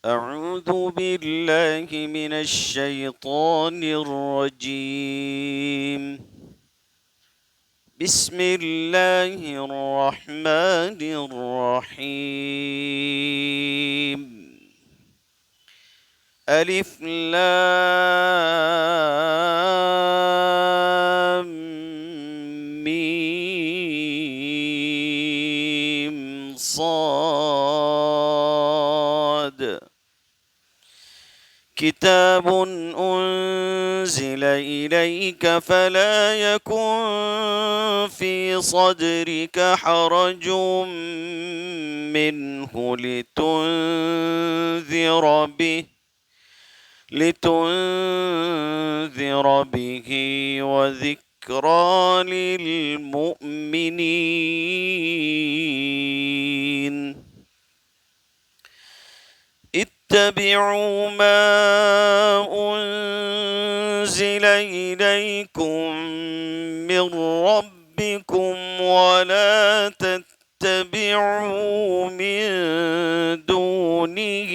أعوذ بالله من الشيطان الرجيم. بسم الله الرحمن الرحيم. ألف لام ميم صاد. كتاب أنزل إليك فلا يكن في صدرك حرج منه لتنذر به وذكرى للمؤمنين. اتبعوا ما أنزل إليكم من ربكم ولا تتبعوا من دونه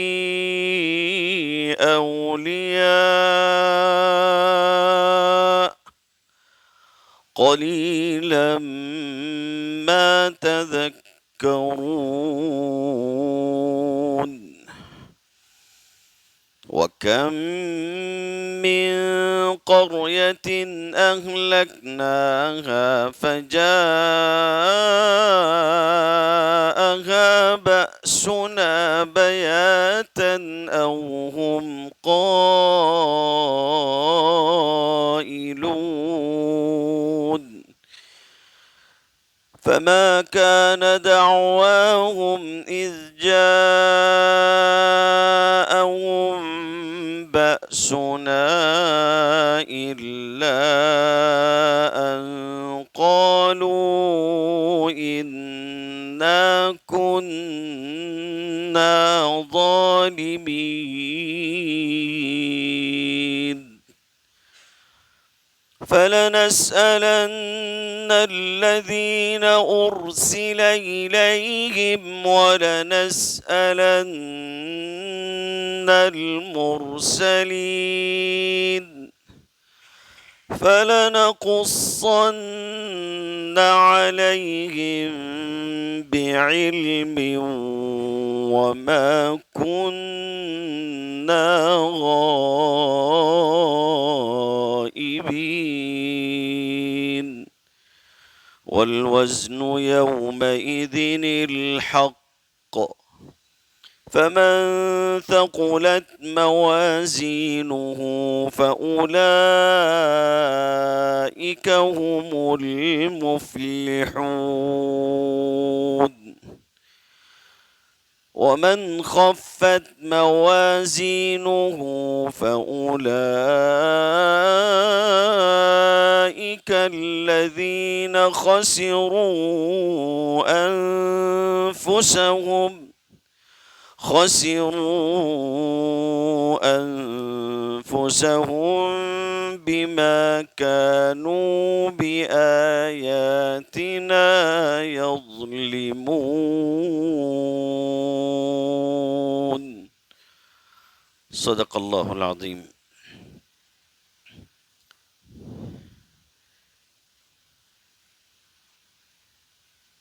أولياء قليلا ما تذكرون. وكم من قرية أهلكناها فجاءها بأسنا بياتا أو هم قائلون. فما كان دعواهم إذ جاءهم بأسنا إلا أن قالوا إنا كنا ظالمين. فلنسألن الذين أرسل إليهم ولنسألن المرسلين. فلنقصن عليهم بعلم وما كنا غائبين. والوزن يومئذ الحق. فمن ثقلت موازينه فأولئك هم المفلحون. ومن خفت موازينه فأولئك الذين خسروا أنفسهم بما كانوا بآياتنا يظلمون. صدق الله العظيم.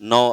9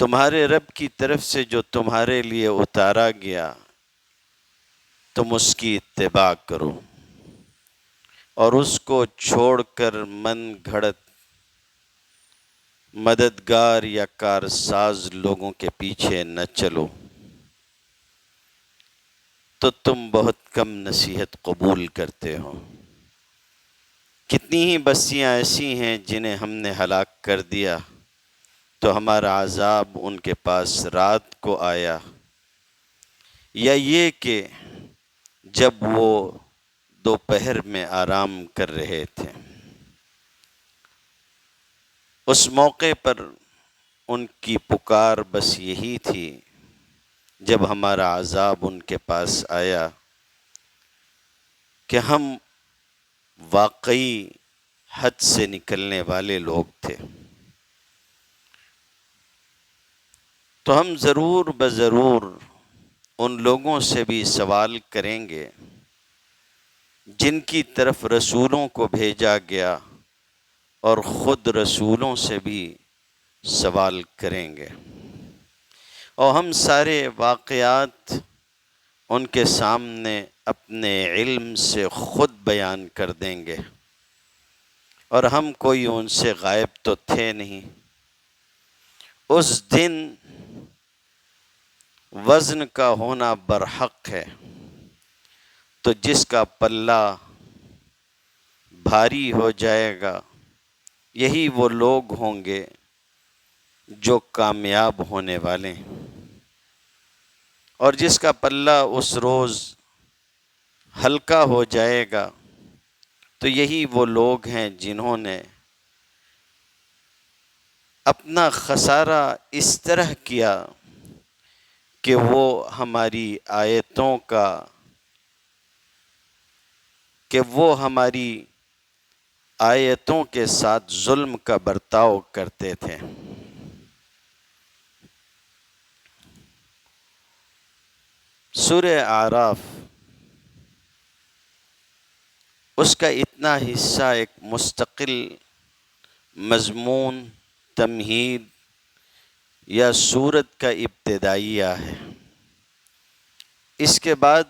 تمہارے رب کی طرف سے جو تمہارے لیے اتارا گیا تم اس کی اتباع کرو، اور اس کو چھوڑ کر من گھڑت مددگار یا کارساز لوگوں کے پیچھے نہ چلو، تو تم بہت کم نصیحت قبول کرتے ہو۔ کتنی ہی بستیاں ایسی ہیں جنہیں ہم نے ہلاک کر دیا تو ہمارا عذاب ان کے پاس رات کو آیا، یا یہ کہ جب وہ دوپہر میں آرام کر رہے تھے، اس موقع پر ان کی پکار بس یہی تھی جب ہمارا عذاب ان کے پاس آیا کہ ہم واقعی حد سے نکلنے والے لوگ تھے، تو ہم ضرور بضرور ان لوگوں سے بھی سوال کریں گے جن کی طرف رسولوں کو بھیجا گیا، اور خود رسولوں سے بھی سوال کریں گے، اور ہم سارے واقعات ان کے سامنے اپنے علم سے خود بیان کر دیں گے، اور ہم کوئی ان سے غائب تو تھے نہیں۔ اس دن وزن کا ہونا برحق ہے، تو جس کا پلہ بھاری ہو جائے گا یہی وہ لوگ ہوں گے جو کامیاب ہونے والے ہیں، اور جس کا پلہ اس روز ہلکا ہو جائے گا تو یہی وہ لوگ ہیں جنہوں نے اپنا خسارہ اس طرح کیا کہ وہ ہماری آیتوں کے ساتھ ظلم کا برتاؤ کرتے تھے۔ سورہ اعراف، اس کا اتنا حصہ ایک مستقل مضمون تمہید یا سورت کا ابتدائیہ ہے۔ اس کے بعد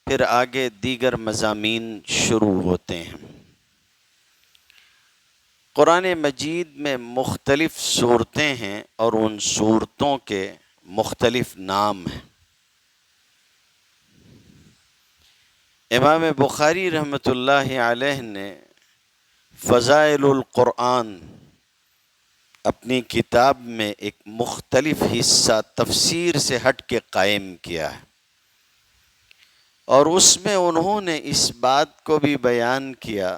پھر آگے دیگر مضامین شروع ہوتے ہیں۔ قرآن مجید میں مختلف صورتیں ہیں اور ان صورتوں کے مختلف نام ہیں۔ امام بخاری رحمۃ اللہ علیہ نے فضائل القرآن اپنی کتاب میں ایک مختلف حصہ تفسیر سے ہٹ کے قائم کیا ہے، اور اس میں انہوں نے اس بات کو بھی بیان کیا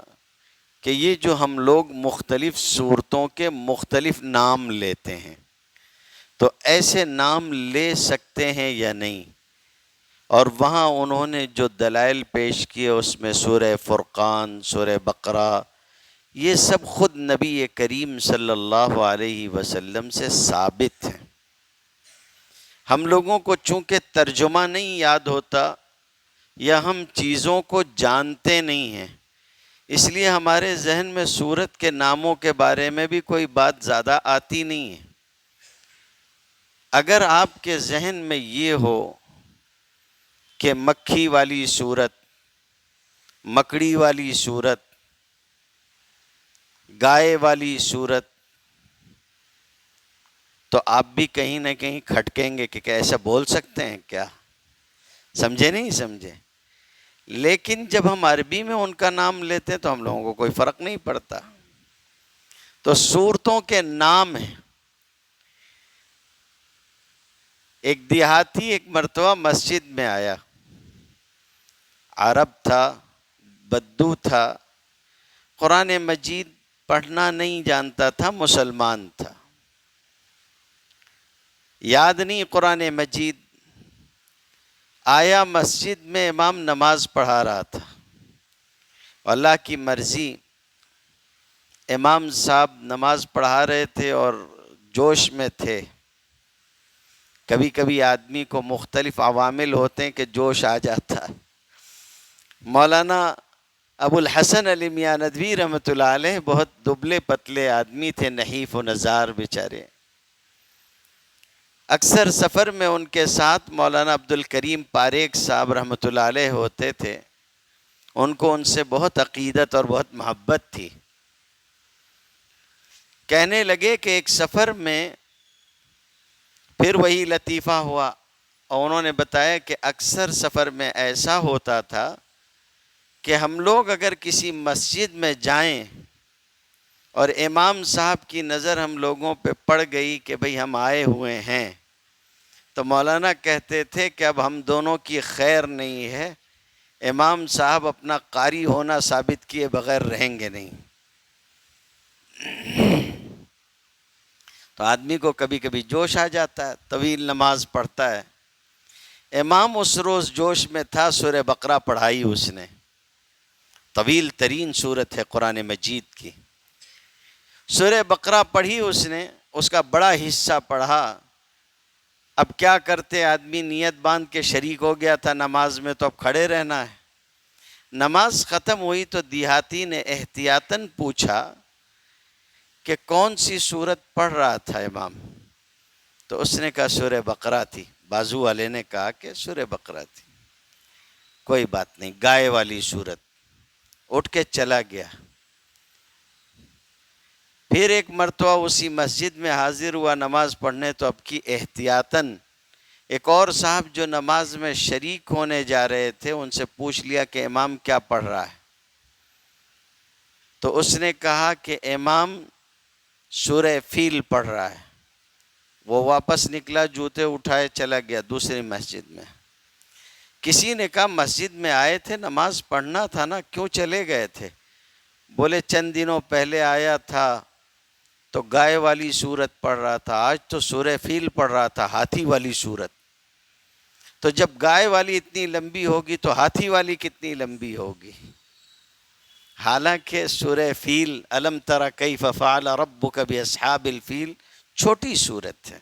کہ یہ جو ہم لوگ مختلف صورتوں کے مختلف نام لیتے ہیں تو ایسے نام لے سکتے ہیں یا نہیں، اور وہاں انہوں نے جو دلائل پیش کیے اس میں سورہ فرقان، سورہ بقرہ، یہ سب خود نبی کریم صلی اللہ علیہ وسلم سے ثابت ہیں۔ ہم لوگوں کو چونکہ ترجمہ نہیں یاد ہوتا یا ہم چیزوں کو جانتے نہیں ہیں، اس لیے ہمارے ذہن میں سورت کے ناموں کے بارے میں بھی کوئی بات زیادہ آتی نہیں ہے۔ اگر آپ کے ذہن میں یہ ہو کہ مکھی والی سورت، مکڑی والی سورت، گائے والی سورت، تو آپ بھی کہیں نہ کہیں کھٹکیں گے کہ ایسا بول سکتے ہیں کیا؟ سمجھے نہیں سمجھے؟ لیکن جب ہم عربی میں ان کا نام لیتے ہیں تو ہم لوگوں کو کوئی فرق نہیں پڑتا۔ تو سورتوں کے نام ہیں۔ ایک دیہاتی ایک مرتبہ مسجد میں آیا، عرب تھا، بدو تھا، قرآن مجید پڑھنا نہیں جانتا تھا، مسلمان تھا، یاد نہیں قرآن مجید۔ آیا مسجد میں، امام نماز پڑھا رہا تھا، اللہ کی مرضی امام صاحب نماز پڑھا رہے تھے اور جوش میں تھے۔ کبھی کبھی آدمی کو مختلف عوامل ہوتے ہیں کہ جوش آ جاتا ہے۔ مولانا ابو الحسن علی میاں ندوی رحمۃ اللہ علیہ بہت دبلے پتلے آدمی تھے، نحیف و نزار بیچارے۔ اکثر سفر میں ان کے ساتھ مولانا عبد الکریم پاریک صاحب رحمۃ اللہ علیہ ہوتے تھے. ان کو ان سے بہت عقیدت اور بہت محبت تھی. کہنے لگے کہ ایک سفر میں پھر وہی لطیفہ ہوا، اور انہوں نے بتایا کہ اکثر سفر میں ایسا ہوتا تھا کہ ہم لوگ اگر کسی مسجد میں جائیں اور امام صاحب کی نظر ہم لوگوں پہ پڑ گئی کہ بھئی ہم آئے ہوئے ہیں، تو مولانا کہتے تھے کہ اب ہم دونوں کی خیر نہیں ہے، امام صاحب اپنا قاری ہونا ثابت کیے بغیر رہیں گے نہیں. تو آدمی کو کبھی کبھی جوش آ جاتا ہے، طویل نماز پڑھتا ہے. امام اس روز جوش میں تھا، سورہ بقرہ پڑھائی اس نے، طویل ترین سورت ہے قرآن مجید کی. سورہ بقرہ پڑھی اس نے، اس کا بڑا حصہ پڑھا. اب کیا کرتے، آدمی نیت باندھ کے شریک ہو گیا تھا نماز میں، تو اب کھڑے رہنا ہے. نماز ختم ہوئی تو دیہاتی نے احتیاطاً پوچھا کہ کون سی سورت پڑھ رہا تھا امام؟ تو اس نے کہا سورہ بقرہ تھی. بازو والے نے کہا کہ سورہ بقرہ تھی. کوئی بات نہیں، گائے والی سورت. اٹھ کے چلا گیا. پھر ایک مرتبہ اسی مسجد میں حاضر ہوا نماز پڑھنے، تو اب کی احتیاطاً ایک اور صاحب جو نماز میں شریک ہونے جا رہے تھے ان سے پوچھ لیا کہ امام کیا پڑھ رہا ہے؟ تو اس نے کہا کہ امام سورہ فیل پڑھ رہا ہے. وہ واپس نکلا، جوتے اٹھائے چلا گیا دوسری مسجد میں. کسی نے کہا مسجد میں آئے تھے، نماز پڑھنا تھا نا، کیوں چلے گئے تھے؟ بولے چند دنوں پہلے آیا تھا تو گائے والی سورت پڑھ رہا تھا، آج تو سورہ فیل پڑھ رہا تھا، ہاتھی والی سورت. تو جب گائے والی اتنی لمبی ہوگی تو ہاتھی والی کتنی لمبی ہوگی؟ حالانکہ سورہ فیل الم تر کیف فعل ربک باصحاب الفیل چھوٹی سورت ہے،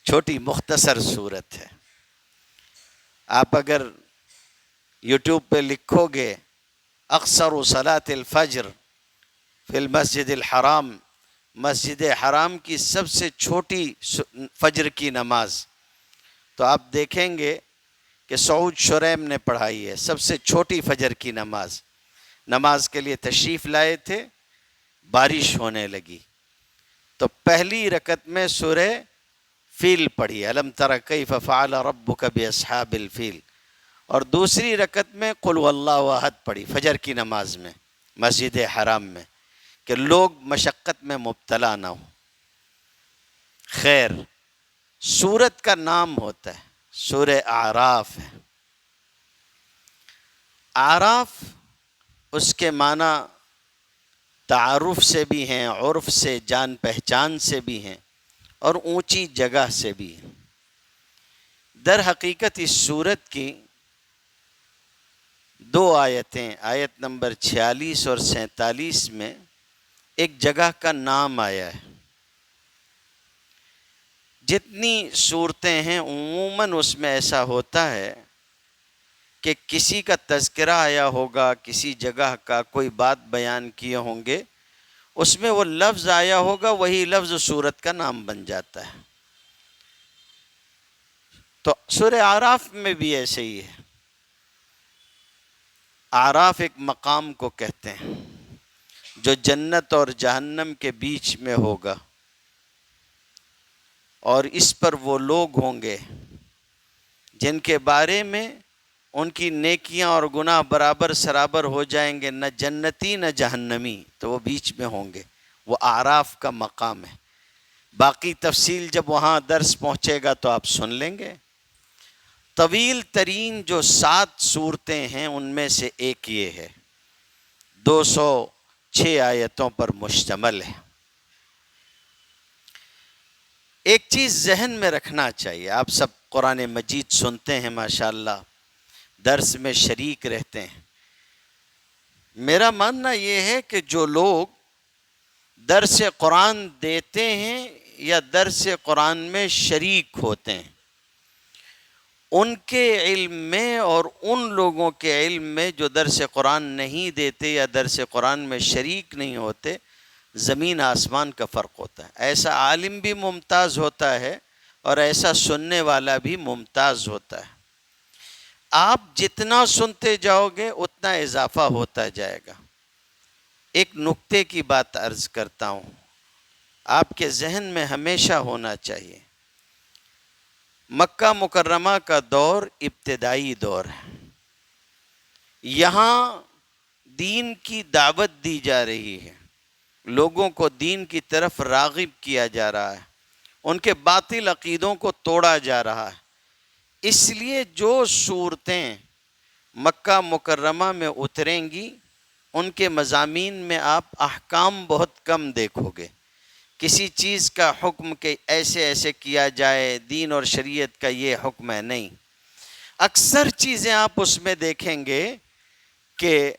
چھوٹی مختصر سورت ہے. آپ اگر یوٹیوب پہ لکھو گے اقصر صلاۃ الفجر فی المسجد الحرام، مسجد حرام کی سب سے چھوٹی فجر کی نماز، تو آپ دیکھیں گے کہ سعود شریم نے پڑھائی ہے سب سے چھوٹی فجر کی نماز. نماز کے لیے تشریف لائے تھے، بارش ہونے لگی تو پہلی رکعت میں سورہ فیل پڑھی، الم تر کیف فعل ربک باصحاب الفیل، اور دوسری رکعت میں قل هو اللہ احد پڑھی فجر کی نماز میں مسجد حرام میں، کہ لوگ مشقت میں مبتلا نہ ہوں. خیر، سورت کا نام ہوتا ہے سورہ اعراف ہے. اعراف اس کے معنی تعارف سے بھی ہیں، عرف سے، جان پہچان سے بھی ہیں، اور اونچی جگہ سے بھی ہیں. در حقیقت اس سورت کی 2 آیتیں، آیت نمبر 46 اور 47 میں ایک جگہ کا نام آیا ہے. جتنی صورتیں ہیں عموماً اس میں ایسا ہوتا ہے کہ کسی کا تذکرہ آیا ہوگا، کسی جگہ کا کوئی بات بیان کیے ہوں گے، اس میں وہ لفظ آیا ہوگا، وہی لفظ سورت کا نام بن جاتا ہے. تو سورہ اعراف میں بھی ایسے ہی ہے. اعراف ایک مقام کو کہتے ہیں جو جنت اور جہنم کے بیچ میں ہوگا، اور اس پر وہ لوگ ہوں گے جن کے بارے میں ان کی نیکیاں اور گناہ برابر سرابر ہو جائیں گے، نہ جنتی نہ جہنمی، تو وہ بیچ میں ہوں گے. وہ اعراف کا مقام ہے. باقی تفصیل جب وہاں درس پہنچے گا تو آپ سن لیں گے. طویل ترین جو 7 صورتیں ہیں ان میں سے ایک یہ ہے، 206 آیتوں پر مشتمل ہے. ایک چیز ذہن میں رکھنا چاہیے، آپ سب قرآن مجید سنتے ہیں ماشاءاللہ، درس میں شریک رہتے ہیں. میرا ماننا یہ ہے کہ جو لوگ درس قرآن دیتے ہیں یا درس قرآن میں شریک ہوتے ہیں، ان کے علم میں اور ان لوگوں کے علم میں جو درس قرآن نہیں دیتے یا درس قرآن میں شریک نہیں ہوتے، زمین آسمان کا فرق ہوتا ہے. ایسا عالم بھی ممتاز ہوتا ہے اور ایسا سننے والا بھی ممتاز ہوتا ہے۔ آپ جتنا سنتے جاؤ گے اتنا اضافہ ہوتا جائے گا۔ ایک نکتے کی بات عرض کرتا ہوں، آپ کے ذہن میں ہمیشہ ہونا چاہیے، مکہ مکرمہ کا دور ابتدائی دور ہے۔ یہاں دین کی دعوت دی جا رہی ہے، لوگوں کو دین کی طرف راغب کیا جا رہا ہے، ان کے باطل عقیدوں کو توڑا جا رہا ہے۔ اس لیے جو صورتیں مکہ مکرمہ میں اتریں گی ان کے مضامین میں آپ احکام بہت کم دیکھو گے، کسی چیز کا حکم کہ ایسے ایسے کیا جائے، دین اور شریعت کا یہ حکم ہے، نہیں۔ اکثر چیزیں آپ اس میں دیکھیں گے کہ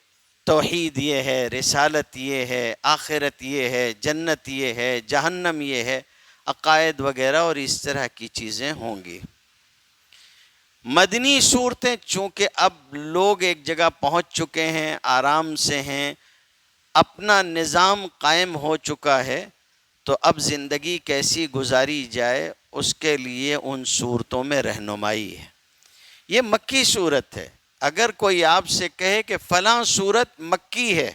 توحید یہ ہے، رسالت یہ ہے، آخرت یہ ہے، جنت یہ ہے، جہنم یہ ہے، عقائد وغیرہ اور اس طرح کی چیزیں ہوں گی۔ مدنی صورتیں چونکہ اب لوگ ایک جگہ پہنچ چکے ہیں، آرام سے ہیں، اپنا نظام قائم ہو چکا ہے، تو اب زندگی کیسی گزاری جائے اس کے لیے ان صورتوں میں رہنمائی ہے۔ یہ مکی صورت ہے۔ اگر کوئی آپ سے کہے کہ فلاں صورت مکی ہے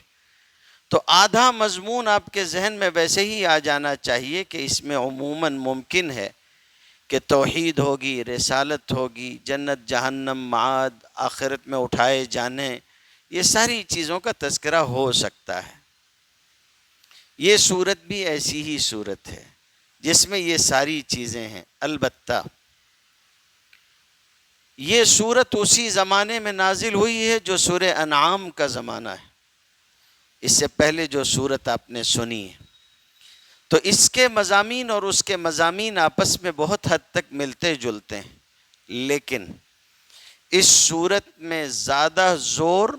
تو آدھا مضمون آپ کے ذہن میں ویسے ہی آ جانا چاہیے کہ اس میں عموماً ممکن ہے کہ توحید ہوگی، رسالت ہوگی، جنت جہنم، معاد، آخرت میں اٹھائے جانے، یہ ساری چیزوں کا تذکرہ ہو سکتا ہے۔ یہ صورت بھی ایسی ہی صورت ہے جس میں یہ ساری چیزیں ہیں۔ البتہ یہ صورت اسی زمانے میں نازل ہوئی ہے جو سورہ انعام کا زمانہ ہے، اس سے پہلے جو صورت آپ نے سنی ہے، تو اس کے مضامین اور اس کے مضامین آپس میں بہت حد تک ملتے جلتے ہیں، لیکن اس صورت میں زیادہ زور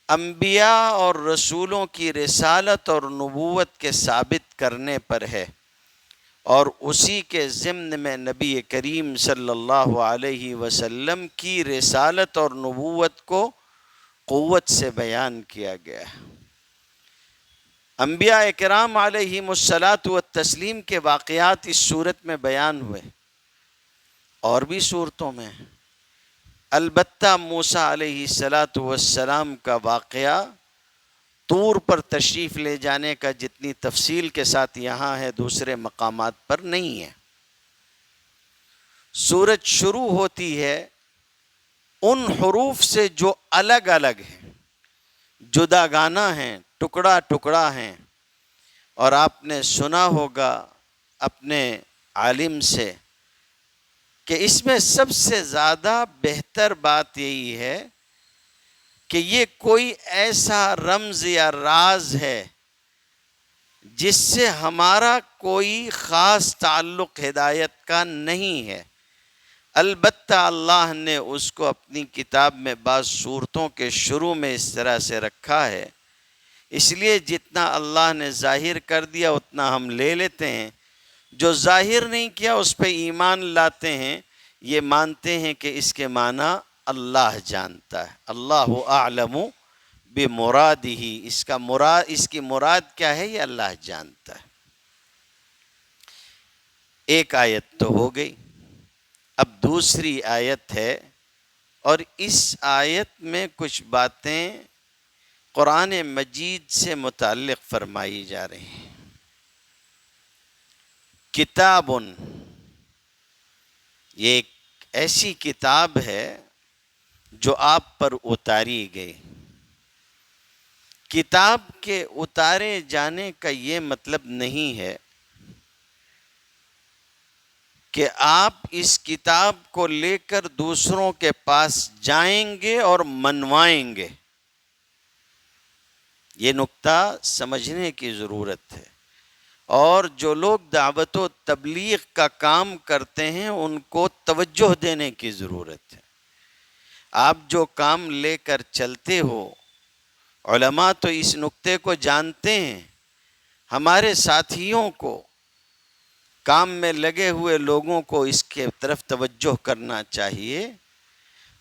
انبیاء اور رسولوں کی رسالت اور نبوت کے ثابت کرنے پر ہے، اور اسی کے ضمن میں نبی کریم صلی اللہ علیہ وسلم کی رسالت اور نبوت کو قوت سے بیان کیا گیا ہے۔ انبیاء کرام علیہم الصلاۃ والتسلیم کے واقعات اس صورت میں بیان ہوئے، اور بھی صورتوں میں، البتہ موسیٰ علیہ الصلاۃ والسلام کا واقعہ طور پر تشریف لے جانے کا جتنی تفصیل کے ساتھ یہاں ہے دوسرے مقامات پر نہیں ہے۔ سورت شروع ہوتی ہے ان حروف سے جو الگ الگ ہیں، جدا گانا ہیں، ٹکڑا ٹکڑا ہیں، اور آپ نے سنا ہوگا اپنے عالم سے کہ اس میں سب سے زیادہ بہتر بات یہی ہے کہ یہ کوئی ایسا رمز یا راز ہے جس سے ہمارا کوئی خاص تعلق ہدایت کا نہیں ہے، البتہ اللہ نے اس کو اپنی کتاب میں بعض صورتوں کے شروع میں اس طرح سے رکھا ہے، اس لیے جتنا اللہ نے ظاہر کر دیا اتنا ہم لے لیتے ہیں، جو ظاہر نہیں کیا اس پہ ایمان لاتے ہیں، یہ مانتے ہیں کہ اس کے معنی اللہ جانتا ہے، اللہ اعلم بمرادہ، اس کی مراد کیا ہے یہ اللہ جانتا ہے۔ ایک آیت تو ہو گئی، اب دوسری آیت ہے، اور اس آیت میں کچھ باتیں قرآن مجید سے متعلق فرمائی جا رہی ہیں۔ کتاب، یہ ایک ایسی کتاب ہے جو آپ پر اتاری گئی۔ کتاب کے اتارے جانے کا یہ مطلب نہیں ہے کہ آپ اس کتاب کو لے کر دوسروں کے پاس جائیں گے اور منوائیں گے۔ یہ نکتہ سمجھنے کی ضرورت ہے، اور جو لوگ دعوت و تبلیغ کا کام کرتے ہیں ان کو توجہ دینے کی ضرورت ہے۔ آپ جو کام لے کر چلتے ہو، علماء تو اس نکتے کو جانتے ہیں، ہمارے ساتھیوں کو، کام میں لگے ہوئے لوگوں کو اس کے طرف توجہ کرنا چاہیے۔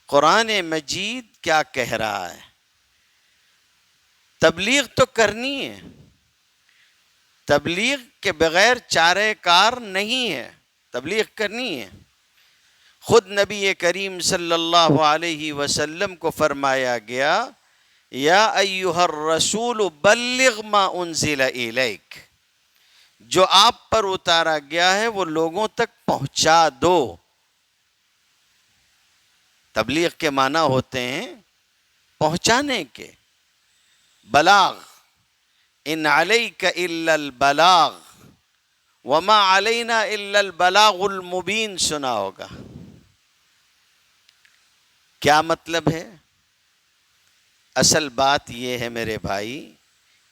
قرآن مجید کیا کہہ رہا ہے؟ تبلیغ تو کرنی ہے، تبلیغ کے بغیر چارہ کار نہیں ہے۔ تبلیغ کرنی ہے۔ خود نبی کریم صلی اللہ علیہ وسلم کو فرمایا گیا یا ایھا الرسول بلغ ما انزل الیک، جو آپ پر اتارا گیا ہے وہ لوگوں تک پہنچا دو۔ تبلیغ کے معنی ہوتے ہیں پہنچانے کے، بلاغ، ان علیک الا البلاغ وما علینا الا البلاغ المبین سنا ہوگا۔ کیا مطلب ہے؟ اصل بات یہ ہے میرے بھائی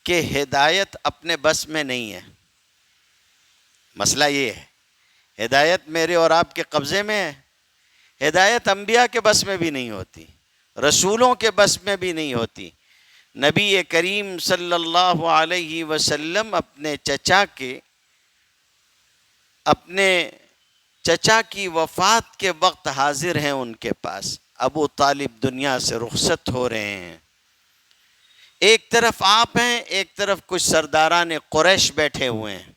کہ ہدایت اپنے بس میں نہیں ہے۔ مسئلہ یہ ہے، ہدایت میرے اور آپ کے قبضے میں ہے۔ ہدایت انبیاء کے بس میں بھی نہیں ہوتی، رسولوں کے بس میں بھی نہیں ہوتی۔ نبی کریم صلی اللہ علیہ وسلم اپنے چچا کی وفات کے وقت حاضر ہیں ان کے پاس۔ ابو طالب دنیا سے رخصت ہو رہے ہیں، ایک طرف آپ ہیں، ایک طرف کچھ سرداران قریش بیٹھے ہوئے ہیں،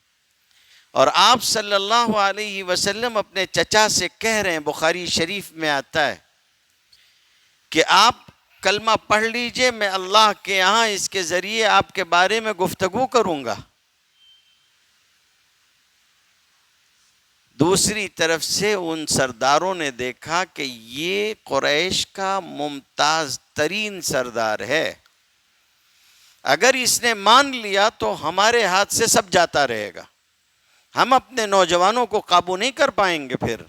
اور آپ صلی اللہ علیہ وسلم اپنے چچا سے کہہ رہے ہیں، بخاری شریف میں آتا ہے کہ آپ کلمہ پڑھ لیجئے، میں اللہ کے یہاں اس کے ذریعے آپ کے بارے میں گفتگو کروں گا۔ دوسری طرف سے ان سرداروں نے دیکھا کہ یہ قریش کا ممتاز ترین سردار ہے، اگر اس نے مان لیا تو ہمارے ہاتھ سے سب جاتا رہے گا، ہم اپنے نوجوانوں کو قابو نہیں کر پائیں گے پھر۔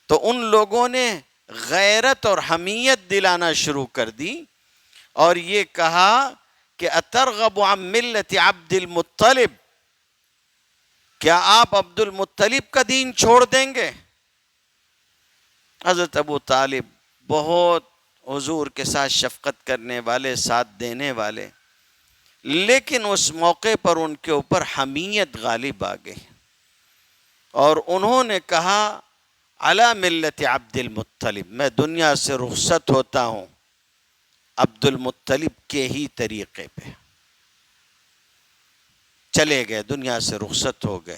تو ان لوگوں نے غیرت اور حمیت دلانا شروع کر دی اور یہ کہا کہ اترغب عن ملت عبد المطلب، کیا آپ عبد المطلب کا دین چھوڑ دیں گے؟ حضرت ابو طالب بہت حضور کے ساتھ شفقت کرنے والے، ساتھ دینے والے، لیکن اس موقع پر ان کے اوپر حمیت غالب آ گئی اور انہوں نے کہا علی ملت عبد المطلب، میں دنیا سے رخصت ہوتا ہوں عبد المطلب کے ہی طریقے پہ۔ چلے گئے، دنیا سے رخصت ہو گئے۔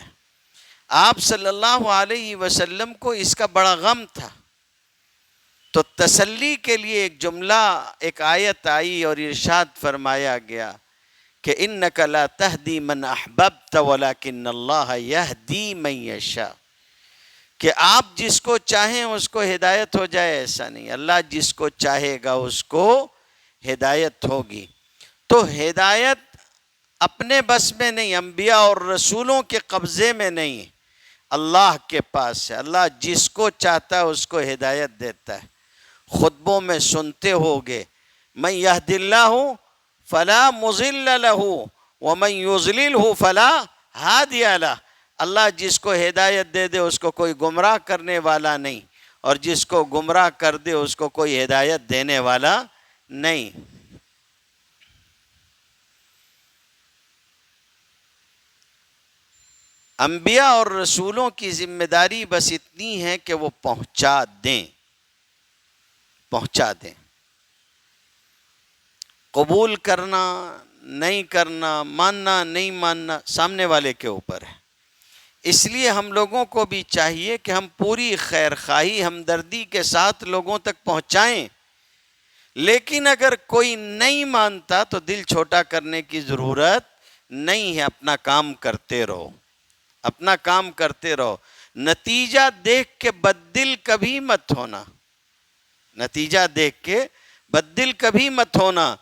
آپ صلی اللہ علیہ وسلم کو اس کا بڑا غم تھا، تو تسلی کے لیے ایک جملہ، ایک آیت آئی اور ارشاد فرمایا گیا کہ اِنَّكَ لَا تَهْدِي مَنْ أَحْبَبْتَ وَلَكِنَّ اللَّهَ يَهْدِي مَنْ يَشَاءُ، کہ آپ جس کو چاہیں اس کو ہدایت ہو جائے، ایسا نہیں، اللہ جس کو چاہے گا اس کو ہدایت ہوگی۔ تو ہدایت اپنے بس میں نہیں، انبیاء اور رسولوں کے قبضے میں نہیں، اللہ کے پاس ہے۔ اللہ جس کو چاہتا ہے اس کو ہدایت دیتا ہے۔ خطبوں میں سنتے ہوگے من یہد اللہ فلا مضل لہ ومن یضللہ فلا ہادی لہ، اللہ جس کو ہدایت دے دے اس کو کوئی گمراہ کرنے والا نہیں، اور جس کو گمراہ کر دے اس کو کوئی ہدایت دینے والا نہیں۔ انبیاء اور رسولوں کی ذمہ داری بس اتنی ہے کہ وہ پہنچا دیں، پہنچا دیں۔ قبول کرنا نہیں کرنا، ماننا نہیں ماننا سامنے والے کے اوپر ہے۔ اس لیے ہم لوگوں کو بھی چاہیے کہ ہم پوری خیر خواہی، ہمدردی کے ساتھ لوگوں تک پہنچائیں، لیکن اگر کوئی نہیں مانتا تو دل چھوٹا کرنے کی ضرورت نہیں ہے، اپنا کام کرتے رہو، اپنا کام کرتے رہو۔ نتیجہ دیکھ کے بددل کبھی مت ہونا، نتیجہ دیکھ کے بددل کبھی مت ہونا۔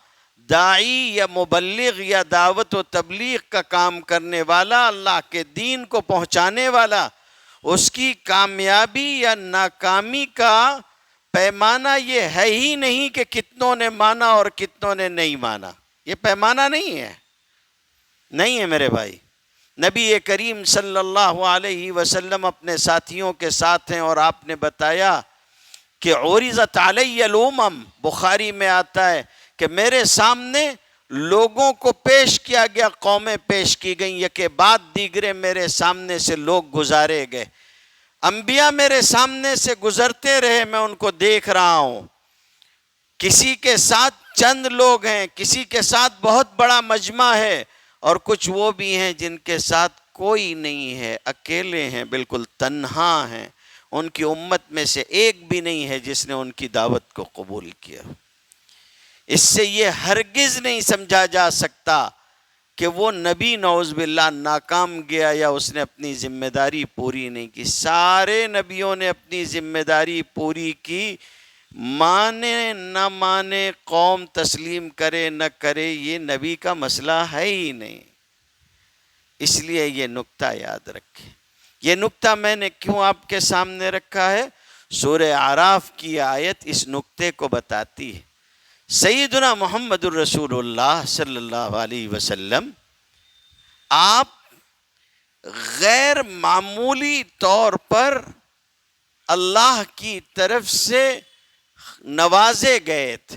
داعی یا مبلغ یا دعوت و تبلیغ کا کام کرنے والا، اللہ کے دین کو پہنچانے والا، اس کی کامیابی یا ناکامی کا پیمانہ یہ ہے ہی نہیں کہ کتنوں نے مانا اور کتنوں نے نہیں مانا، یہ پیمانہ نہیں ہے، نہیں ہے میرے بھائی۔ نبی کریم صلی اللہ علیہ وسلم اپنے ساتھیوں کے ساتھ ہیں اور آپ نے بتایا کہ عرضت علی الامم، بخاری میں آتا ہے کہ میرے سامنے لوگوں کو پیش کیا گیا، قومیں پیش کی گئیں، یکے بعد دیگرے میرے سامنے سے لوگ گزارے گئے، انبیاء میرے سامنے سے گزرتے رہے، میں ان کو دیکھ رہا ہوں، کسی کے ساتھ چند لوگ ہیں، کسی کے ساتھ بہت بڑا مجمع ہے، اور کچھ وہ بھی ہیں جن کے ساتھ کوئی نہیں ہے، اکیلے ہیں، بالکل تنہا ہیں، ان کی امت میں سے ایک بھی نہیں ہے جس نے ان کی دعوت کو قبول کیا۔ اس سے یہ ہرگز نہیں سمجھا جا سکتا کہ وہ نبی نعوذ باللہ ناکام گیا یا اس نے اپنی ذمہ داری پوری نہیں کی۔ سارے نبیوں نے اپنی ذمہ داری پوری کی، مانے نہ مانے، قوم تسلیم کرے نہ کرے، یہ نبی کا مسئلہ ہے ہی نہیں۔ اس لیے یہ نکتہ یاد رکھیں۔ یہ نکتہ میں نے کیوں آپ کے سامنے رکھا ہے؟ سورہ اعراف کی آیت اس نکتے کو بتاتی ہے۔ سیدنا محمد الرسول اللہ صلی اللہ علیہ وسلم آپ غیر معمولی طور پر اللہ کی طرف سے نوازے گئے تھے۔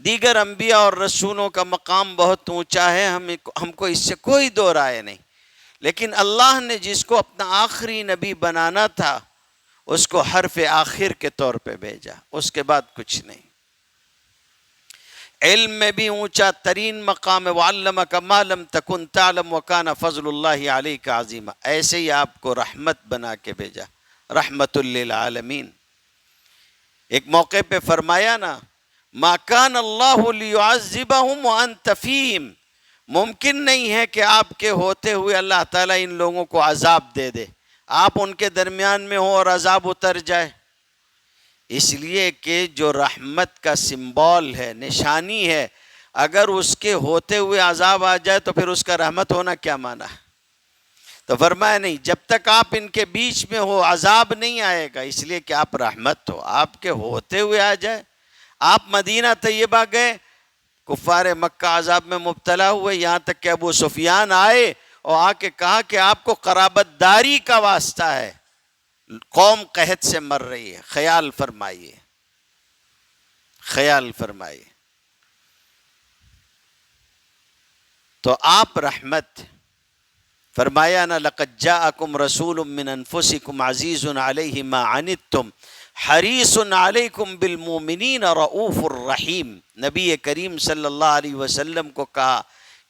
دیگر انبیاء اور رسولوں کا مقام بہت اونچا ہے، ہم کو اس سے کوئی دو رائے نہیں، لیکن اللہ نے جس کو اپنا آخری نبی بنانا تھا اس کو حرف آخر کے طور پہ بھیجا، اس کے بعد کچھ نہیں۔ علم میں بھی اونچا ترین مقام ہے، وَعَلَّمَكَ مَا لَمْ تَكُنْ تَعْلَمْ وَكَانَ فَضْلُ اللَّهِ عَلَيْكَ عَظِيمًا، ایسے ہی آپ کو رحمت بنا کے بھیجا، رحمت للعالمین۔ ایک موقع پہ فرمایا نا، مَا كَانَ اللَّهُ لِيُعَذِّبَهُمْ وَأَنْتَ فِيهِمْ، ممکن نہیں ہے کہ آپ کے ہوتے ہوئے اللہ تعالیٰ ان لوگوں کو عذاب دے دے، آپ ان کے درمیان میں ہو اور عذاب اتر جائے۔ اس لیے کہ جو رحمت کا سمبول ہے، نشانی ہے، اگر اس کے ہوتے ہوئے عذاب آ جائے تو پھر اس کا رحمت ہونا کیا معنی ہے؟ تو فرمایا نہیں، جب تک آپ ان کے بیچ میں ہو عذاب نہیں آئے گا، اس لیے کہ آپ رحمت ہو، آپ کے ہوتے ہوئے آ جائے۔ آپ مدینہ طیبہ گئے، کفار مکہ عذاب میں مبتلا ہوئے، یہاں تک کہ ابو سفیان آئے اور آ کے کہا کہ آپ کو قرابت داری کا واسطہ ہے، قوم قحط سے مر رہی ہے۔ خیال فرمائیے، خیال فرمائیے۔ تو آپ رحمت فرمایا نا، لَقَدْ جَاءَكُمْ رَسُولٌ مِّنْ أَنفُسِكُمْ عَزِيزٌ عَلَيْهِ مَا عَنِتُّمْ حَرِيصٌ عَلَيْكُمْ بِالْمُؤْمِنِينَ رَؤُوفٌ رَحِيمٌ۔ نبی کریم صلی اللہ علیہ وسلم کو کہا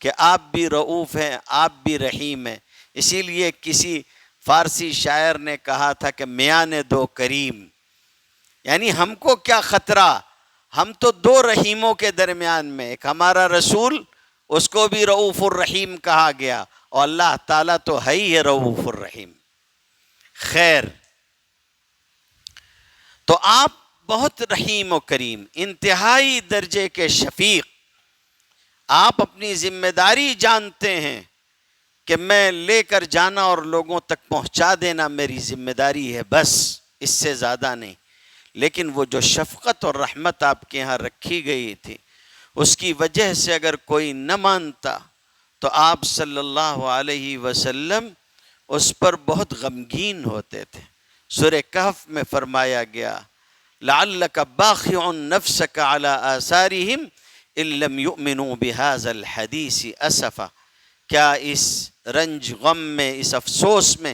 کہ آپ بھی رؤوف ہیں، آپ بھی رحیم ہیں۔ اسی لیے کسی فارسی شاعر نے کہا تھا کہ میان دو کریم، یعنی ہم کو کیا خطرہ، ہم تو دو رحیموں کے درمیان میں، ایک ہمارا رسول، اس کو بھی رؤوف الرحیم کہا گیا، اور اللہ تعالیٰ تو ہے ہی ہے رؤوف الرحیم۔ خیر، تو آپ بہت رحیم و کریم، انتہائی درجے کے شفیق، آپ اپنی ذمہ داری جانتے ہیں کہ میں لے کر جانا اور لوگوں تک پہنچا دینا میری ذمہ داری ہے، بس اس سے زیادہ نہیں۔ لیکن وہ جو شفقت اور رحمت آپ کے ہاں رکھی گئی تھی، اس کی وجہ سے اگر کوئی نہ مانتا تو آپ صلی اللہ علیہ وسلم اس پر بہت غمگین ہوتے تھے۔ سورہ کہف میں فرمایا گیا، لَعَلَّكَ بَاخِعٌ نَفْسَكَ عَلَىٰ آثَارِهِمْ إِن لَّمْ يُؤْمِنُوا بِهَٰذَا الْحَدِيثِ أَسَفًا، کیا اس رنج غم میں، اس افسوس میں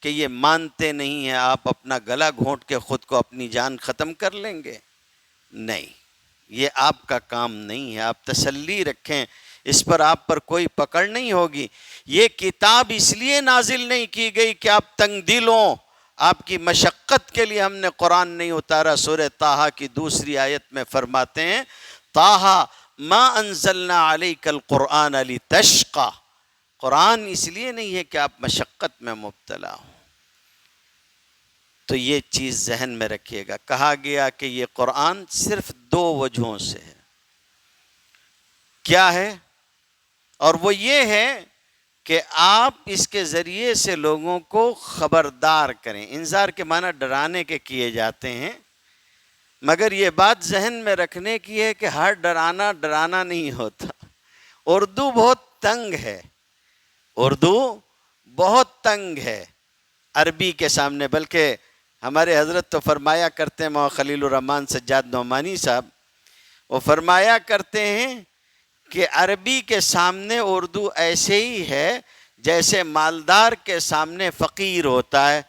کہ یہ مانتے نہیں ہیں، آپ اپنا گلا گھونٹ کے خود کو اپنی جان ختم کر لیں گے؟ نہیں، یہ آپ کا کام نہیں ہے۔ آپ تسلی رکھیں، اس پر آپ پر کوئی پکڑ نہیں ہوگی۔ یہ کتاب اس لیے نازل نہیں کی گئی کہ آپ تنگ دل ہوں، آپ کی مشقت کے لیے ہم نے قرآن نہیں اتارا۔ سورہ طٰہٰ کی دوسری آیت میں فرماتے ہیں، طٰہٰ ما انزلنا علیک القرآن لتشقی، قرآن اس لیے نہیں ہے کہ آپ مشقت میں مبتلا ہوں۔ تو یہ چیز ذہن میں رکھیے گا۔ کہا گیا کہ یہ قرآن صرف دو وجہوں سے ہے۔ کیا ہے؟ اور وہ یہ ہے کہ آپ اس کے ذریعے سے لوگوں کو خبردار کریں۔ انذار کے معنی ڈرانے کے کیے جاتے ہیں، مگر یہ بات ذہن میں رکھنے کی ہے کہ ہر ڈرانا ڈرانا نہیں ہوتا۔ اردو بہت تنگ ہے، اردو بہت تنگ ہے عربی کے سامنے، بلکہ ہمارے حضرت تو فرمایا کرتے ہیں، مولانا خلیل الرحمن سجاد نعمانی صاحب، وہ فرمایا کرتے ہیں کہ عربی کے سامنے اردو ایسے ہی ہے جیسے مالدار کے سامنے فقیر ہوتا ہے۔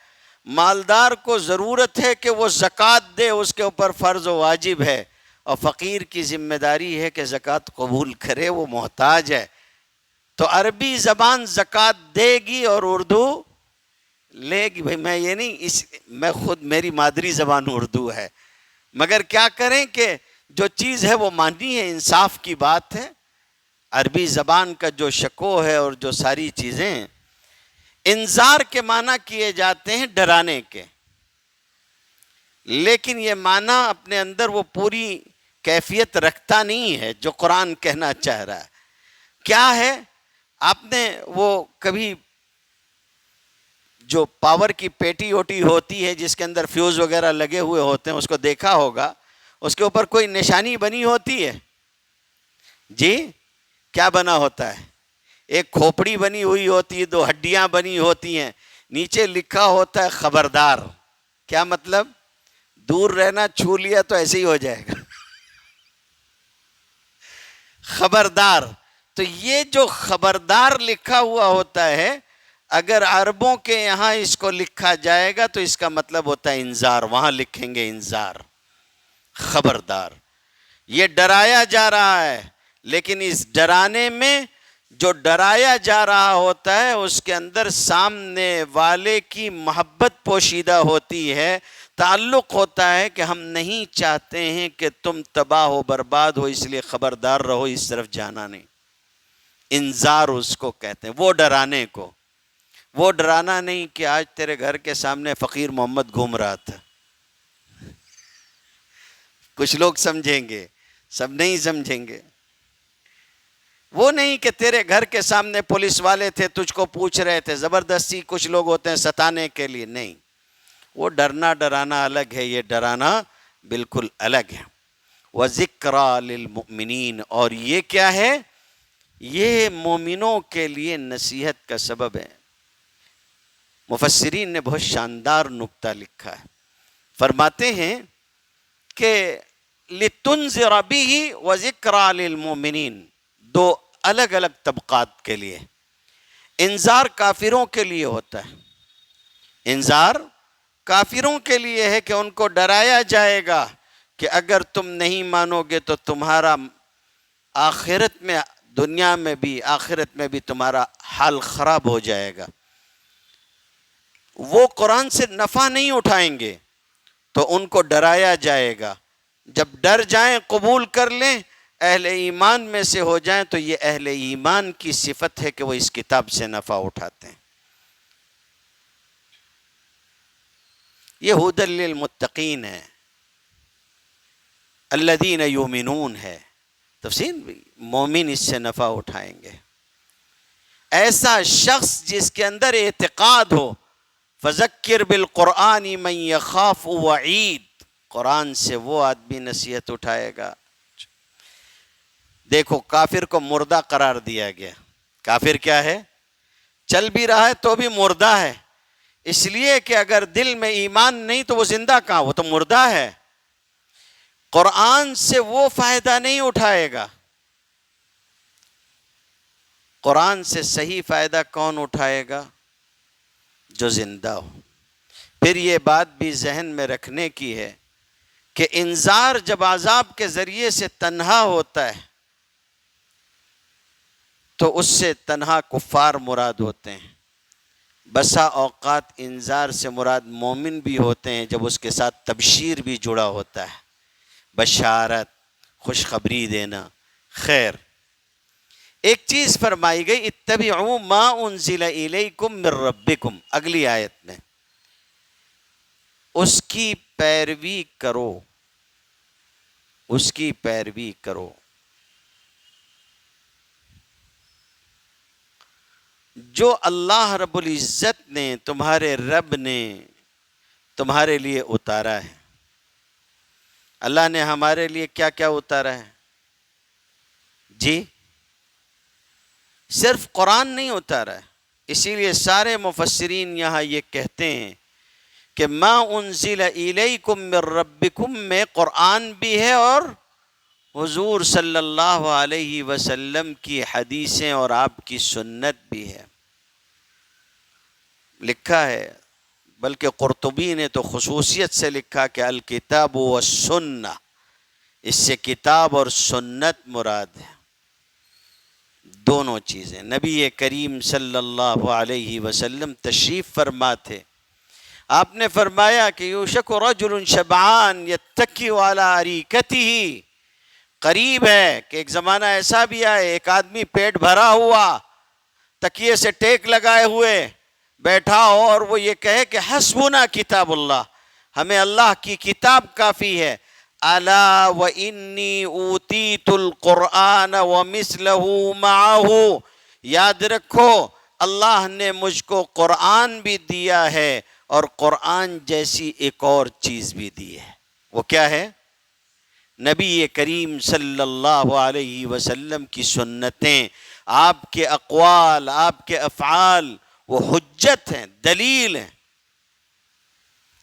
مالدار کو ضرورت ہے کہ وہ زکوٰۃ دے، اس کے اوپر فرض و واجب ہے، اور فقیر کی ذمہ داری ہے کہ زکوٰۃ قبول کرے، وہ محتاج ہے۔ تو عربی زبان زکوٰۃ دے گی اور اردو لے گی. بھائی میں یہ نہیں میں خود میری مادری زبان اردو ہے، مگر کیا کریں کہ جو چیز ہے وہ مانی ہے، انصاف کی بات ہے. عربی زبان کا جو شکو ہے اور جو ساری چیزیں، انذار کے معنی کیے جاتے ہیں ڈرانے کے، لیکن یہ معنی اپنے اندر وہ پوری کیفیت رکھتا نہیں ہے جو قرآن کہنا چاہ رہا ہے. کیا ہے؟ آپ نے وہ کبھی جو پاور کی پیٹی ووٹی ہوتی ہے جس کے اندر فیوز وغیرہ لگے ہوئے ہوتے ہیں، اس کو دیکھا ہوگا، اس کے اوپر کوئی نشانی بنی ہوتی ہے. جی کیا بنا ہوتا ہے؟ ایک کھوپڑی بنی ہوئی ہوتی ہے، دو ہڈیاں بنی ہوتی ہیں، نیچے لکھا ہوتا ہے خبردار. کیا مطلب؟ دور رہنا، چھو لیا تو ایسے ہی ہو جائے گا. خبردار. تو یہ جو خبردار لکھا ہوا ہوتا ہے، اگر عربوں کے یہاں اس کو لکھا جائے گا تو اس کا مطلب ہوتا ہے انذار. وہاں لکھیں گے انذار، خبردار. یہ ڈرایا جا رہا ہے، لیکن اس ڈرانے میں جو ڈرایا جا رہا ہوتا ہے اس کے اندر سامنے والے کی محبت پوشیدہ ہوتی ہے، تعلق ہوتا ہے کہ ہم نہیں چاہتے ہیں کہ تم تباہ و برباد ہو، اس لیے خبردار رہو، اس طرف جانا نہیں. انذار اس کو کہتے ہیں، وہ ڈرانے کو. وہ ڈرانا نہیں کہ آج تیرے گھر کے سامنے فقیر محمد گھوم رہا تھا. کچھ لوگ سمجھیں گے، سب نہیں سمجھیں گے. وہ نہیں کہ تیرے گھر کے سامنے پولیس والے تھے، تجھ کو پوچھ رہے تھے، زبردستی کچھ لوگ ہوتے ہیں ستانے کے لیے. نہیں، وہ ڈرنا ڈرانا الگ ہے، یہ ڈرانا بالکل الگ ہے. وَذِكْرَى لِلْمُؤْمِنِينَ. اور یہ کیا ہے؟ یہ مومنوں کے لیے نصیحت کا سبب ہے. مفسرین نے بہت شاندار نکتہ لکھا ہے. فرماتے ہیں کہ لِتُنذِرَ بِهِ وَذِكْرَى لِلْمُؤْمِنِينَ. دو الگ الگ طبقات کے لیے. انذار کافروں کے لیے ہوتا ہے. انذار کافروں کے لیے ہے کہ ان کو ڈرایا جائے گا کہ اگر تم نہیں مانو گے تو تمہارا آخرت میں، دنیا میں بھی آخرت میں بھی تمہارا حال خراب ہو جائے گا. وہ قرآن سے نفع نہیں اٹھائیں گے تو ان کو ڈرایا جائے گا. جب ڈر جائیں، قبول کر لیں، اہل ایمان میں سے ہو جائیں، تو یہ اہل ایمان کی صفت ہے کہ وہ اس کتاب سے نفع اٹھاتے ہیں. یہ ھدی للمتقین ہے، الذین یؤمنون ہے. تفسیر مومن اس سے نفع اٹھائیں گے. ایسا شخص جس کے اندر اعتقاد ہو، فذکر بالقرآن من یخاف وعید. قرآن سے وہ آدمی نصیحت اٹھائے گا. دیکھو کافر کو مردہ قرار دیا گیا. کافر کیا ہے؟ چل بھی رہا ہے تو بھی مردہ ہے، اس لیے کہ اگر دل میں ایمان نہیں تو وہ زندہ کہاں، وہ تو مردہ ہے. قرآن سے وہ فائدہ نہیں اٹھائے گا. قرآن سے صحیح فائدہ کون اٹھائے گا؟ جو زندہ ہو. پھر یہ بات بھی ذہن میں رکھنے کی ہے کہ انذار جب عذاب کے ذریعے سے تنہا ہوتا ہے تو اس سے تنہا کفار مراد ہوتے ہیں. بسا اوقات انذار سے مراد مومن بھی ہوتے ہیں جب اس کے ساتھ تبشیر بھی جڑا ہوتا ہے، بشارت، خوشخبری دینا، خیر. ایک چیز فرمائی گئی، اتبعوا ما انزل الیکم من ربکم. اگلی آیت میں اس کی پیروی کرو، اس کی پیروی کرو. جو اللہ رب العزت نے، تمہارے رب نے تمہارے لیے اتارا ہے. اللہ نے ہمارے لیے کیا کیا اتارا ہے؟ جی صرف قرآن نہیں اتارا ہے. اسی لیے سارے مفسرین یہاں یہ کہتے ہیں کہ ما انزل الیکم من ربکم میں قرآن بھی ہے اور حضور صلی اللہ علیہ وسلم کی حدیثیں اور آپ کی سنت بھی ہے. لکھا ہے، بلکہ قرطبی نے تو خصوصیت سے لکھا کہ الکتاب والسنہ، اس سے کتاب اور سنت مراد ہے. دونوں چیزیں. نبی کریم صلی اللہ علیہ وسلم تشریف فرما تھے. آپ نے فرمایا کہ یوشک رجل شبعان یتکی علی اریکتہ، قریب ہے کہ ایک زمانہ ایسا بھی آئے ایک آدمی پیٹ بھرا ہوا تکیے سے ٹیک لگائے ہوئے بیٹھا ہو اور وہ یہ کہے کہ حسبنا کتاب اللہ، ہمیں اللہ کی کتاب کافی ہے. الا وانی اوتیت القرآن ومثلہ معہ، یاد رکھو اللہ نے مجھ کو قرآن بھی دیا ہے اور قرآن جیسی ایک اور چیز بھی دی ہے. وہ کیا ہے؟ نبی کریم صلی اللہ علیہ وسلم کی سنتیں، آپ کے اقوال، آپ کے افعال، وہ حجت ہیں، دلیل ہیں.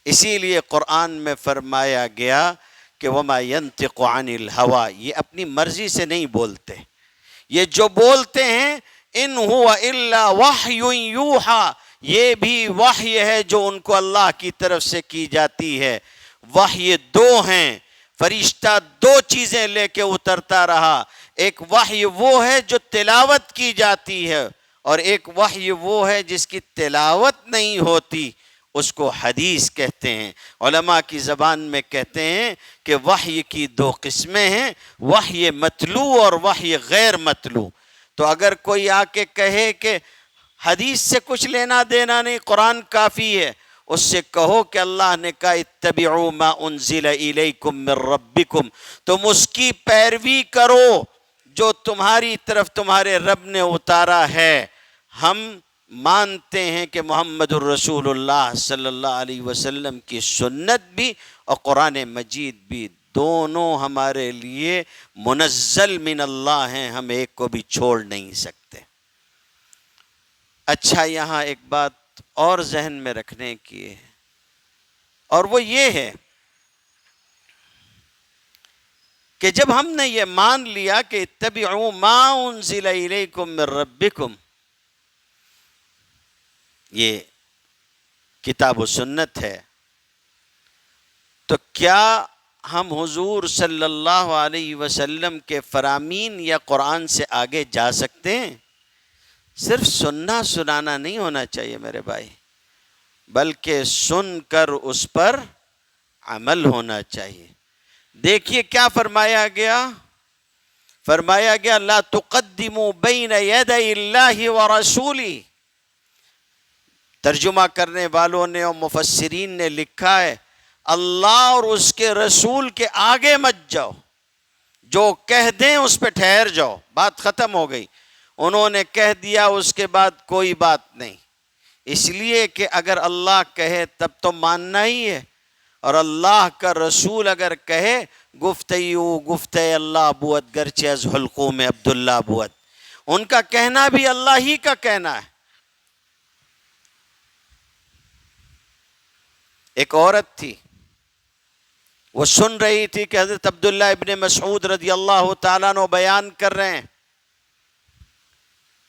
اسی لیے قرآن میں فرمایا گیا کہ وما ينطق عن الهوى، یہ اپنی مرضی سے نہیں بولتے، یہ جو بولتے ہیں ان هو الا وحی یوحى، یہ بھی وحی ہے جو ان کو اللہ کی طرف سے کی جاتی ہے. وحی دو ہیں، فرشتہ دو چیزیں لے کے اترتا رہا. ایک وحی وہ ہے جو تلاوت کی جاتی ہے اور ایک وحی وہ ہے جس کی تلاوت نہیں ہوتی، اس کو حدیث کہتے ہیں. علماء کی زبان میں کہتے ہیں کہ وحی کی دو قسمیں ہیں، وحی متلو اور وحی غیر متلو. تو اگر کوئی آ کے کہے کہ حدیث سے کچھ لینا دینا نہیں، قرآن کافی ہے، اس سے کہو کہ اللہ نے کہا اتبعوا ما انزل الیکم من ربکم، تم اس کی پیروی کرو جو تمہاری طرف تمہارے رب نے اتارا ہے. ہم مانتے ہیں کہ محمد الرسول اللہ صلی اللہ علیہ وسلم کی سنت بھی اور قرآن مجید بھی دونوں ہمارے لیے منزل من اللہ ہیں، ہم ایک کو بھی چھوڑ نہیں سکتے. اچھا، یہاں ایک بات اور ذہن میں رکھنے کی ہے، اور وہ یہ ہے کہ جب ہم نے یہ مان لیا کہ اتبعوا ما انزل الیکم من ربکم، یہ کتاب و سنت ہے، تو کیا ہم حضور صلی اللہ علیہ وسلم کے فرامین یا قرآن سے آگے جا سکتے ہیں؟ صرف سننا سنانا نہیں ہونا چاہیے میرے بھائی، بلکہ سن کر اس پر عمل ہونا چاہیے. دیکھیے کیا فرمایا گیا، فرمایا گیا لا تقدموا بین یدی اللہ ورسولہ. ترجمہ کرنے والوں نے اور مفسرین نے لکھا ہے اللہ اور اس کے رسول کے آگے مت جاؤ، جو کہہ دیں اس پہ ٹھہر جاؤ، بات ختم ہو گئی. انہوں نے کہہ دیا، اس کے بعد کوئی بات نہیں، اس لیے کہ اگر اللہ کہے تب تو ماننا ہی ہے، اور اللہ کا رسول اگر کہے گفتہ اللہ بوت گرچہ از حلقوم عبداللہ بوت، ان کا کہنا بھی اللہ ہی کا کہنا ہے. ایک عورت تھی، وہ سن رہی تھی کہ حضرت عبداللہ ابن مسعود رضی اللہ تعالیٰ عنہ بیان کر رہے ہیں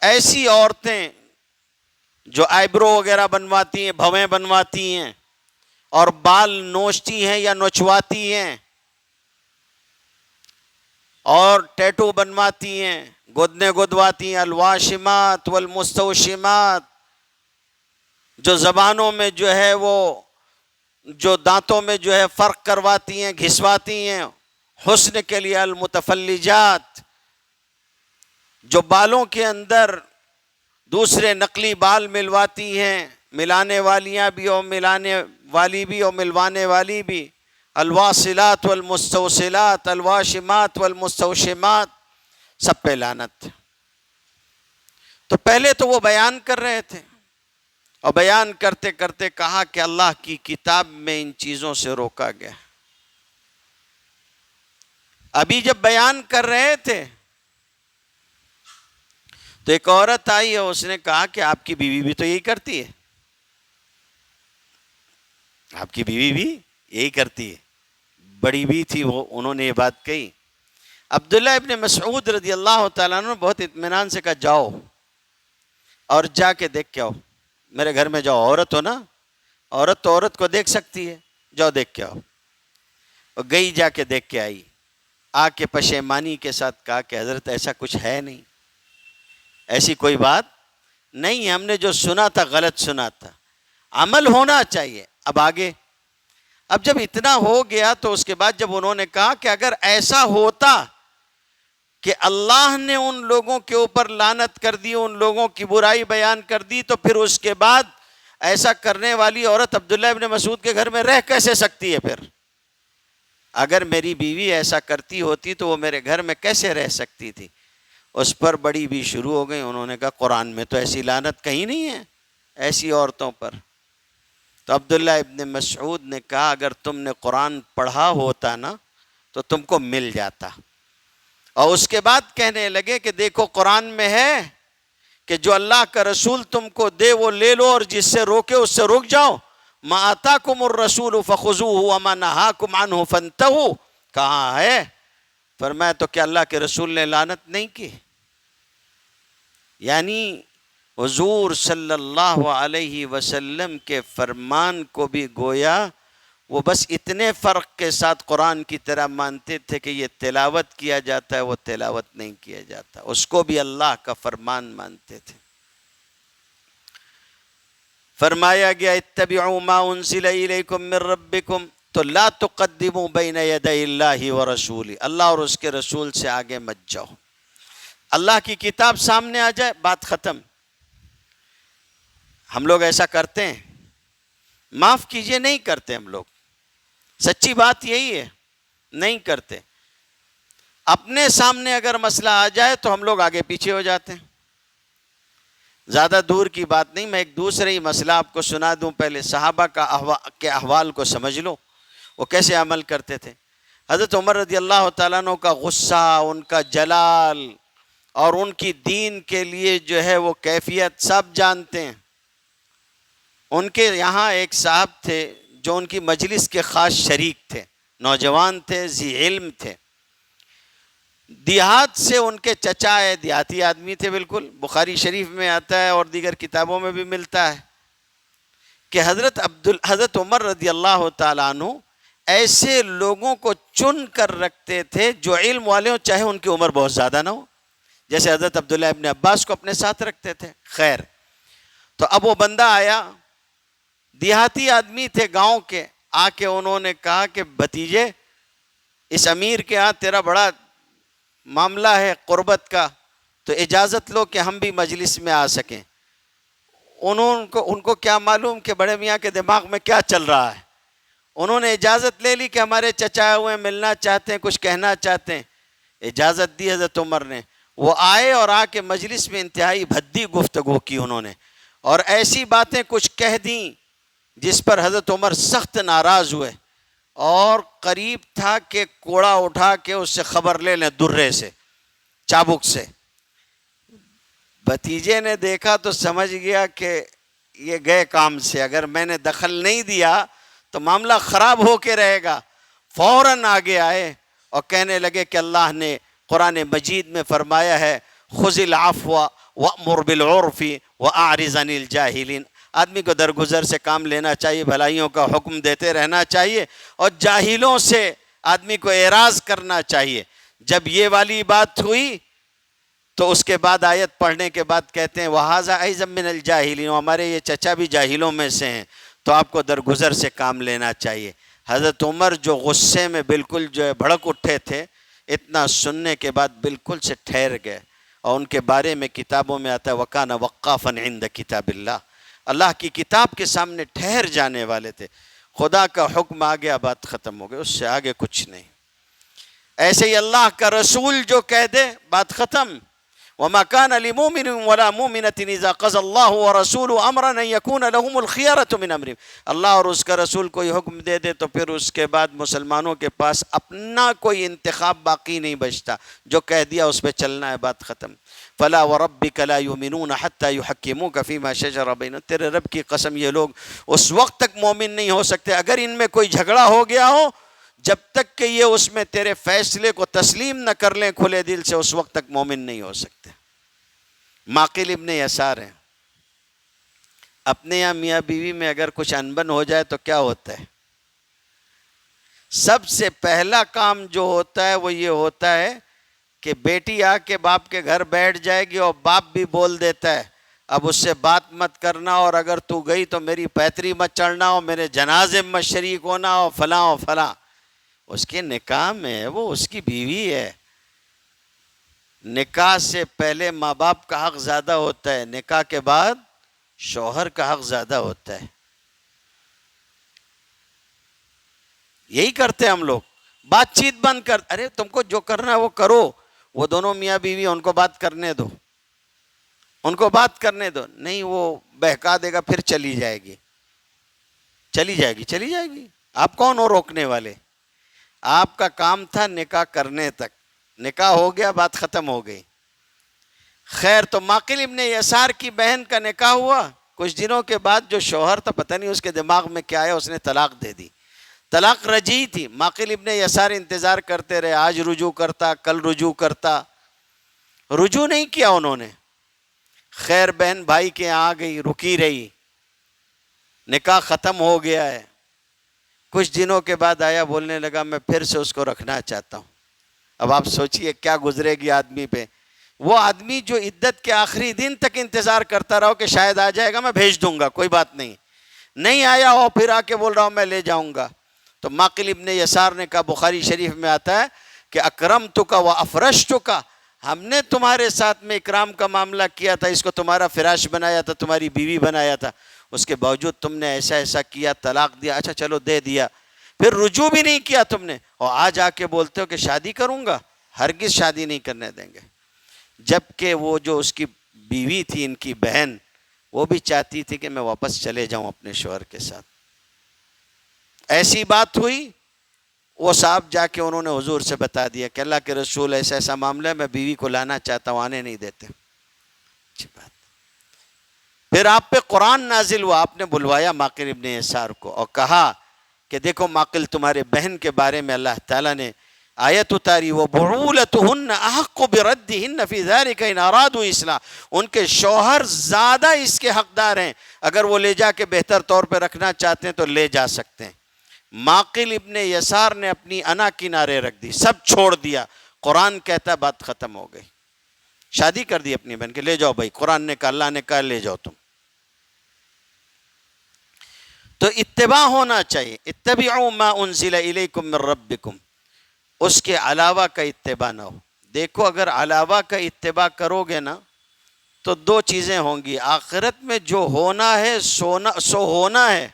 ایسی عورتیں جو آئیبرو وغیرہ بنواتی ہیں، بھویں بنواتی ہیں اور بال نوچتی ہیں یا نوچواتی ہیں اور ٹیٹو بنواتی ہیں، گدنے گدواتی ہیں، الواشمات والمستوشمات، جو زبانوں میں جو ہے وہ جو دانتوں میں جو ہے فرق کرواتی ہیں، گھسواتی ہیں حسن کے لیے، المتفلجات، جو بالوں کے اندر دوسرے نقلی بال ملواتی ہیں، ملانے والیاں بھی اور ملانے والی بھی اور ملوانے والی بھی، الواصلات والمستوصلات، الواشمات والمستوشمات، سب پہ لعنت. تو پہلے تو وہ بیان کر رہے تھے اور بیان کرتے کرتے کہا کہ اللہ کی کتاب میں ان چیزوں سے روکا گیا. ابھی جب بیان کر رہے تھے تو ایک عورت آئی اور اس نے کہا کہ آپ کی بیوی بھی تو یہی کرتی ہے، آپ کی بیوی بھی یہی کرتی ہے. بڑی بھی تھی وہ، انہوں نے یہ بات کہی. عبداللہ ابن مسعود رضی اللہ تعالیٰ عنہ بہت اطمینان سے کہا جاؤ اور جا کے دیکھ کے آؤ، میرے گھر میں جاؤ، عورت ہو نا، عورت تو عورت کو دیکھ سکتی ہے، جاؤ دیکھ کے آؤ. اور گئی، جا کے دیکھ کے آئی، آ کے پشیمانی کے ساتھ کہا کہ حضرت ایسا کچھ ہے نہیں. ایسی کوئی بات نہیں ہے، ہم نے جو سنا تھا غلط سنا تھا، عمل ہونا چاہیے۔ اب آگے، اب جب اتنا ہو گیا تو اس کے بعد جب انہوں نے کہا کہ اگر ایسا ہوتا کہ اللہ نے ان لوگوں کے اوپر لعنت کر دی، ان لوگوں کی برائی بیان کر دی، تو پھر اس کے بعد ایسا کرنے والی عورت عبداللہ ابن مسعود کے گھر میں رہ کیسے سکتی ہے؟ پھر اگر میری بیوی ایسا کرتی ہوتی تو وہ میرے گھر میں کیسے رہ سکتی تھی؟ اس پر بڑی بھی شروع ہو گئی۔ انہوں نے کہا قرآن میں تو ایسی لعنت کہیں نہیں ہے ایسی عورتوں پر۔ تو عبداللہ ابن مسعود نے کہا اگر تم نے قرآن پڑھا ہوتا نا تو تم کو مل جاتا۔ اور اس کے بعد کہنے لگے کہ دیکھو قرآن میں ہے کہ جو اللہ کا رسول تم کو دے وہ لے لو، اور جس سے روکے اس سے رک جاؤ۔ ما آتاکم الرسول فخذوہ وما نہاکم عنہ فانتہوا، کہاں ہے؟ فرمایا تو کیا اللہ کے رسول نے لعنت نہیں کی؟ یعنی حضور صلی اللہ علیہ وسلم کے فرمان کو بھی گویا وہ بس اتنے فرق کے ساتھ قرآن کی طرح مانتے تھے کہ یہ تلاوت کیا جاتا ہے، وہ تلاوت نہیں کیا جاتا، اس کو بھی اللہ کا فرمان مانتے تھے۔ فرمایا گیا اتبعوا ما انزل الیکم من ربکم، تو لا تقدموا بین یدی اللہ ورسولہ، اللہ اور اس کے رسول سے آگے مت جاؤ۔ اللہ کی کتاب سامنے آ جائے بات ختم۔ ہم لوگ ایسا کرتے ہیں؟ معاف کیجئے، نہیں کرتے ہم لوگ، سچی بات یہی ہے، نہیں کرتے۔ اپنے سامنے اگر مسئلہ آ جائے تو ہم لوگ آگے پیچھے ہو جاتے ہیں۔ زیادہ دور کی بات نہیں، میں ایک دوسرے ہی مسئلہ آپ کو سنا دوں، پہلے صحابہ کے احوال کو سمجھ لو، وہ کیسے عمل کرتے تھے۔ حضرت عمر رضی اللہ تعالیٰ عنہ کا غصہ، ان کا جلال اور ان کی دین کے لیے جو ہے وہ کیفیت سب جانتے ہیں۔ ان کے یہاں ایک صاحب تھے جو ان کی مجلس کے خاص شریک تھے، نوجوان تھے، ذی علم تھے، دیہات سے ان کے چچا ہے، دیہاتی آدمی تھے بالکل، بخاری شریف میں آتا ہے اور دیگر کتابوں میں بھی ملتا ہے کہ حضرت عمر رضی اللہ تعالیٰ عنہ ایسے لوگوں کو چن کر رکھتے تھے جو علم والے ہوں، چاہے ان کی عمر بہت زیادہ نہ ہو، جیسے حضرت عبداللہ ابن عباس کو اپنے ساتھ رکھتے تھے۔ خیر، تو اب وہ بندہ آیا، دیہاتی آدمی تھے گاؤں کے، آ کے انہوں نے کہا کہ بھتیجے اس امیر کے ہاں تیرا بڑا معاملہ ہے قربت کا، تو اجازت لو کہ ہم بھی مجلس میں آ سکیں۔ ان کو کیا معلوم کہ بڑے میاں کے دماغ میں کیا چل رہا ہے۔ انہوں نے اجازت لے لی کہ ہمارے چچا ہوئے ملنا چاہتے ہیں، کچھ کہنا چاہتے ہیں۔ اجازت دی حضرت عمر نے، وہ آئے اور آ کے مجلس میں انتہائی بھدی گفتگو کی انہوں نے، اور ایسی باتیں کچھ کہہ دیں جس پر حضرت عمر سخت ناراض ہوئے، اور قریب تھا کہ کوڑا اٹھا کے اس سے خبر لے لیں، درے سے، چابک سے۔ بھتیجے نے دیکھا تو سمجھ گیا کہ یہ گئے کام سے، اگر میں نے دخل نہیں دیا تو معاملہ خراب ہو کے رہے گا۔ فوراً آگے آئے اور کہنے لگے کہ اللہ نے قرآن مجید میں فرمایا ہے خذ العفو وأمر بالعرف وأعرض عن الجاہلین، آدمی کو درگزر سے کام لینا چاہیے، بھلائیوں کا حکم دیتے رہنا چاہیے، اور جاہلوں سے آدمی کو اعراض کرنا چاہیے۔ جب یہ والی بات ہوئی تو اس کے بعد آیت پڑھنے کے بعد کہتے ہیں وَهَذَا أَيْضًا مِّنَ الْجَاهِلِينَ، ہمارے یہ چچا بھی جاہلوں میں سے ہیں، تو آپ کو درگزر سے کام لینا چاہیے۔ حضرت عمر جو غصے میں بالکل جو ہے بھڑک اٹھے تھے، اتنا سننے کے بعد بالکل سے ٹھہر گئے، اور ان کے بارے میں کتابوں میں آتا ہے وَكَانَ وَقَّافًا عِندَ كِتَابِ اللَّهِ، اللہ کی کتاب کے سامنے ٹھہر جانے والے تھے۔ خدا کا حکم آ گیا، بات ختم ہو گئی، اس سے آگے کچھ نہیں۔ ایسے ہی اللہ کا رسول جو کہہ دے بات ختم۔ وَمَا كَانَ لِمُؤْمِنٍ وَلَا مُؤْمِنَةٍ إِذَا قَضَى اللَّهُ وَرَسُولُهُ أَمْرًا أَن يَكُونَ لَهُمُ الْخِيَرَةُ مِنْ أَمْرِهِمْ، اللہ اور اس کا رسول کوئی حکم دے دے تو پھر اس کے بعد مسلمانوں کے پاس اپنا کوئی انتخاب باقی نہیں بچتا، جو کہہ دیا اس پہ چلنا ہے، بات ختم۔ فَلَا وَرَبِّكَ لَا يُؤْمِنُونَ حَتَّى يُحَكِّمُوكَ فِي مَا شَجَرَ بَيْنَهُمْ، تیرے رب کی قسم یہ لوگ اس وقت تک مومن نہیں ہو سکتے اگر ان میں کوئی جھگڑا ہو گیا ہو، جب تک کہ یہ اس میں تیرے فیصلے کو تسلیم نہ کر لیں کھلے دل سے، اس وقت تک مومن نہیں ہو سکتے۔ معقل ابن یسار ہیں، اپنے یہاں میاں بیوی میں اگر کچھ انبن ہو جائے تو کیا ہوتا ہے؟ سب سے پہلا کام جو ہوتا ہے وہ یہ ہوتا ہے کہ بیٹی آ کے باپ کے گھر بیٹھ جائے گی اور باپ بھی بول دیتا ہے اب اس سے بات مت کرنا، اور اگر تو گئی تو میری پیتری مت چڑھنا، اور میرے جنازے میں مت شریک ہونا، اور فلاں اور فلاں. اس کے نکاح میں وہ اس کی بیوی ہے. نکاح سے پہلے ماں باپ کا حق زیادہ ہوتا ہے، نکاح کے بعد شوہر کا حق زیادہ ہوتا ہے. یہی کرتے ہم لوگ. بات چیت بند کر، ارے تم کو جو کرنا ہے وہ کرو. وہ دونوں میاں بیوی ان کو بات کرنے دو، ان کو بات کرنے دو. نہیں وہ بہکا دے گا، پھر چلی جائے گی، چلی جائے گی، چلی جائے گی. آپ کون ہو روکنے والے؟ آپ کا کام تھا نکاح کرنے تک، نکاح ہو گیا، بات ختم ہو گئی. خیر تو معقل ابن یسار کی بہن کا نکاح ہوا. کچھ دنوں کے بعد جو شوہر تھا، پتہ نہیں اس کے دماغ میں کیا ہے، اس نے طلاق دے دی. طلاق رجعی تھی. معقل ابن یسار انتظار کرتے رہے، آج رجوع کرتا، کل رجوع کرتا. رجوع نہیں کیا انہوں نے. خیر بہن بھائی کے آ گئی، رکی رہی، نکاح ختم ہو گیا ہے. کچھ دنوں کے بعد آیا، بولنے لگا میں پھر سے اس کو رکھنا چاہتا ہوں. اب آپ سوچئے کیا گزرے گی آدمی پہ. وہ آدمی جو عدت کے آخری دن تک انتظار کرتا رہا کہ شاید آ جائے گا، میں بھیج دوں گا، کوئی بات نہیں. نہیں آیا ہو، پھر آ کے بول رہا ہوں میں لے جاؤں گا. تو معقل ابن یسار نے کہا، بخاری شریف میں آتا ہے کہ اکرمتک و افرشتک، ہم نے تمہارے ساتھ میں اکرام کا معاملہ کیا تھا، اس کو تمہارا فراش بنایا تھا، تمہاری بیوی بنایا تھا، اس کے باوجود تم نے ایسا ایسا کیا، طلاق دیا. اچھا چلو دے دیا، پھر رجوع بھی نہیں کیا تم نے، اور آج آ کے بولتے ہو کہ شادی کروں گا. ہرگز شادی نہیں کرنے دیں گے. جبکہ وہ جو اس کی بیوی تھی، ان کی بہن، وہ بھی چاہتی تھی کہ میں واپس چلے جاؤں اپنے شوہر کے ساتھ. ایسی بات ہوئی، وہ صاحب جا کے انہوں نے حضور سے بتا دیا کہ اللہ کے رسول ایسا ایسا معاملہ ہے، میں بیوی کو لانا چاہتا ہوں، آنے نہیں دیتے. اچھی بات. پھر آپ پہ قرآن نازل ہوا، آپ نے بلوایا معقل ابن یسار کو اور کہا کہ دیکھو معقل، تمہارے بہن کے بارے میں اللہ تعالیٰ نے آیت اتاری، وَبُعُولَتُهُنَّ أَحَقُّ بِرَدِّهِنَّ فِي ذَلِكَ إِنْ أَرَادُوا إِصْلَاحًا. ان کے شوہر زیادہ اس کے حقدار ہیں، اگر وہ لے جا کے بہتر طور پہ رکھنا چاہتے ہیں تو لے جا سکتے ہیں. معقل ابن یسار نے اپنی انا کنارے رکھ دی، سب چھوڑ دیا. قرآن کہتا ہے بات ختم ہو گئی. شادی کر دی اپنی بہن کے، لے جاؤ بھائی، قرآن نے کہا، اللہ نے کہا، لے جاؤ تم. تو اتباع ہونا چاہیے. اتبعوا ما انزل الیکم من ربکم، اس کے علاوہ کا اتباع نہ ہو. دیکھو اگر علاوہ کا اتباع کرو گے نا تو دو چیزیں ہوں گی. آخرت میں جو ہونا ہے سو ہونا ہے.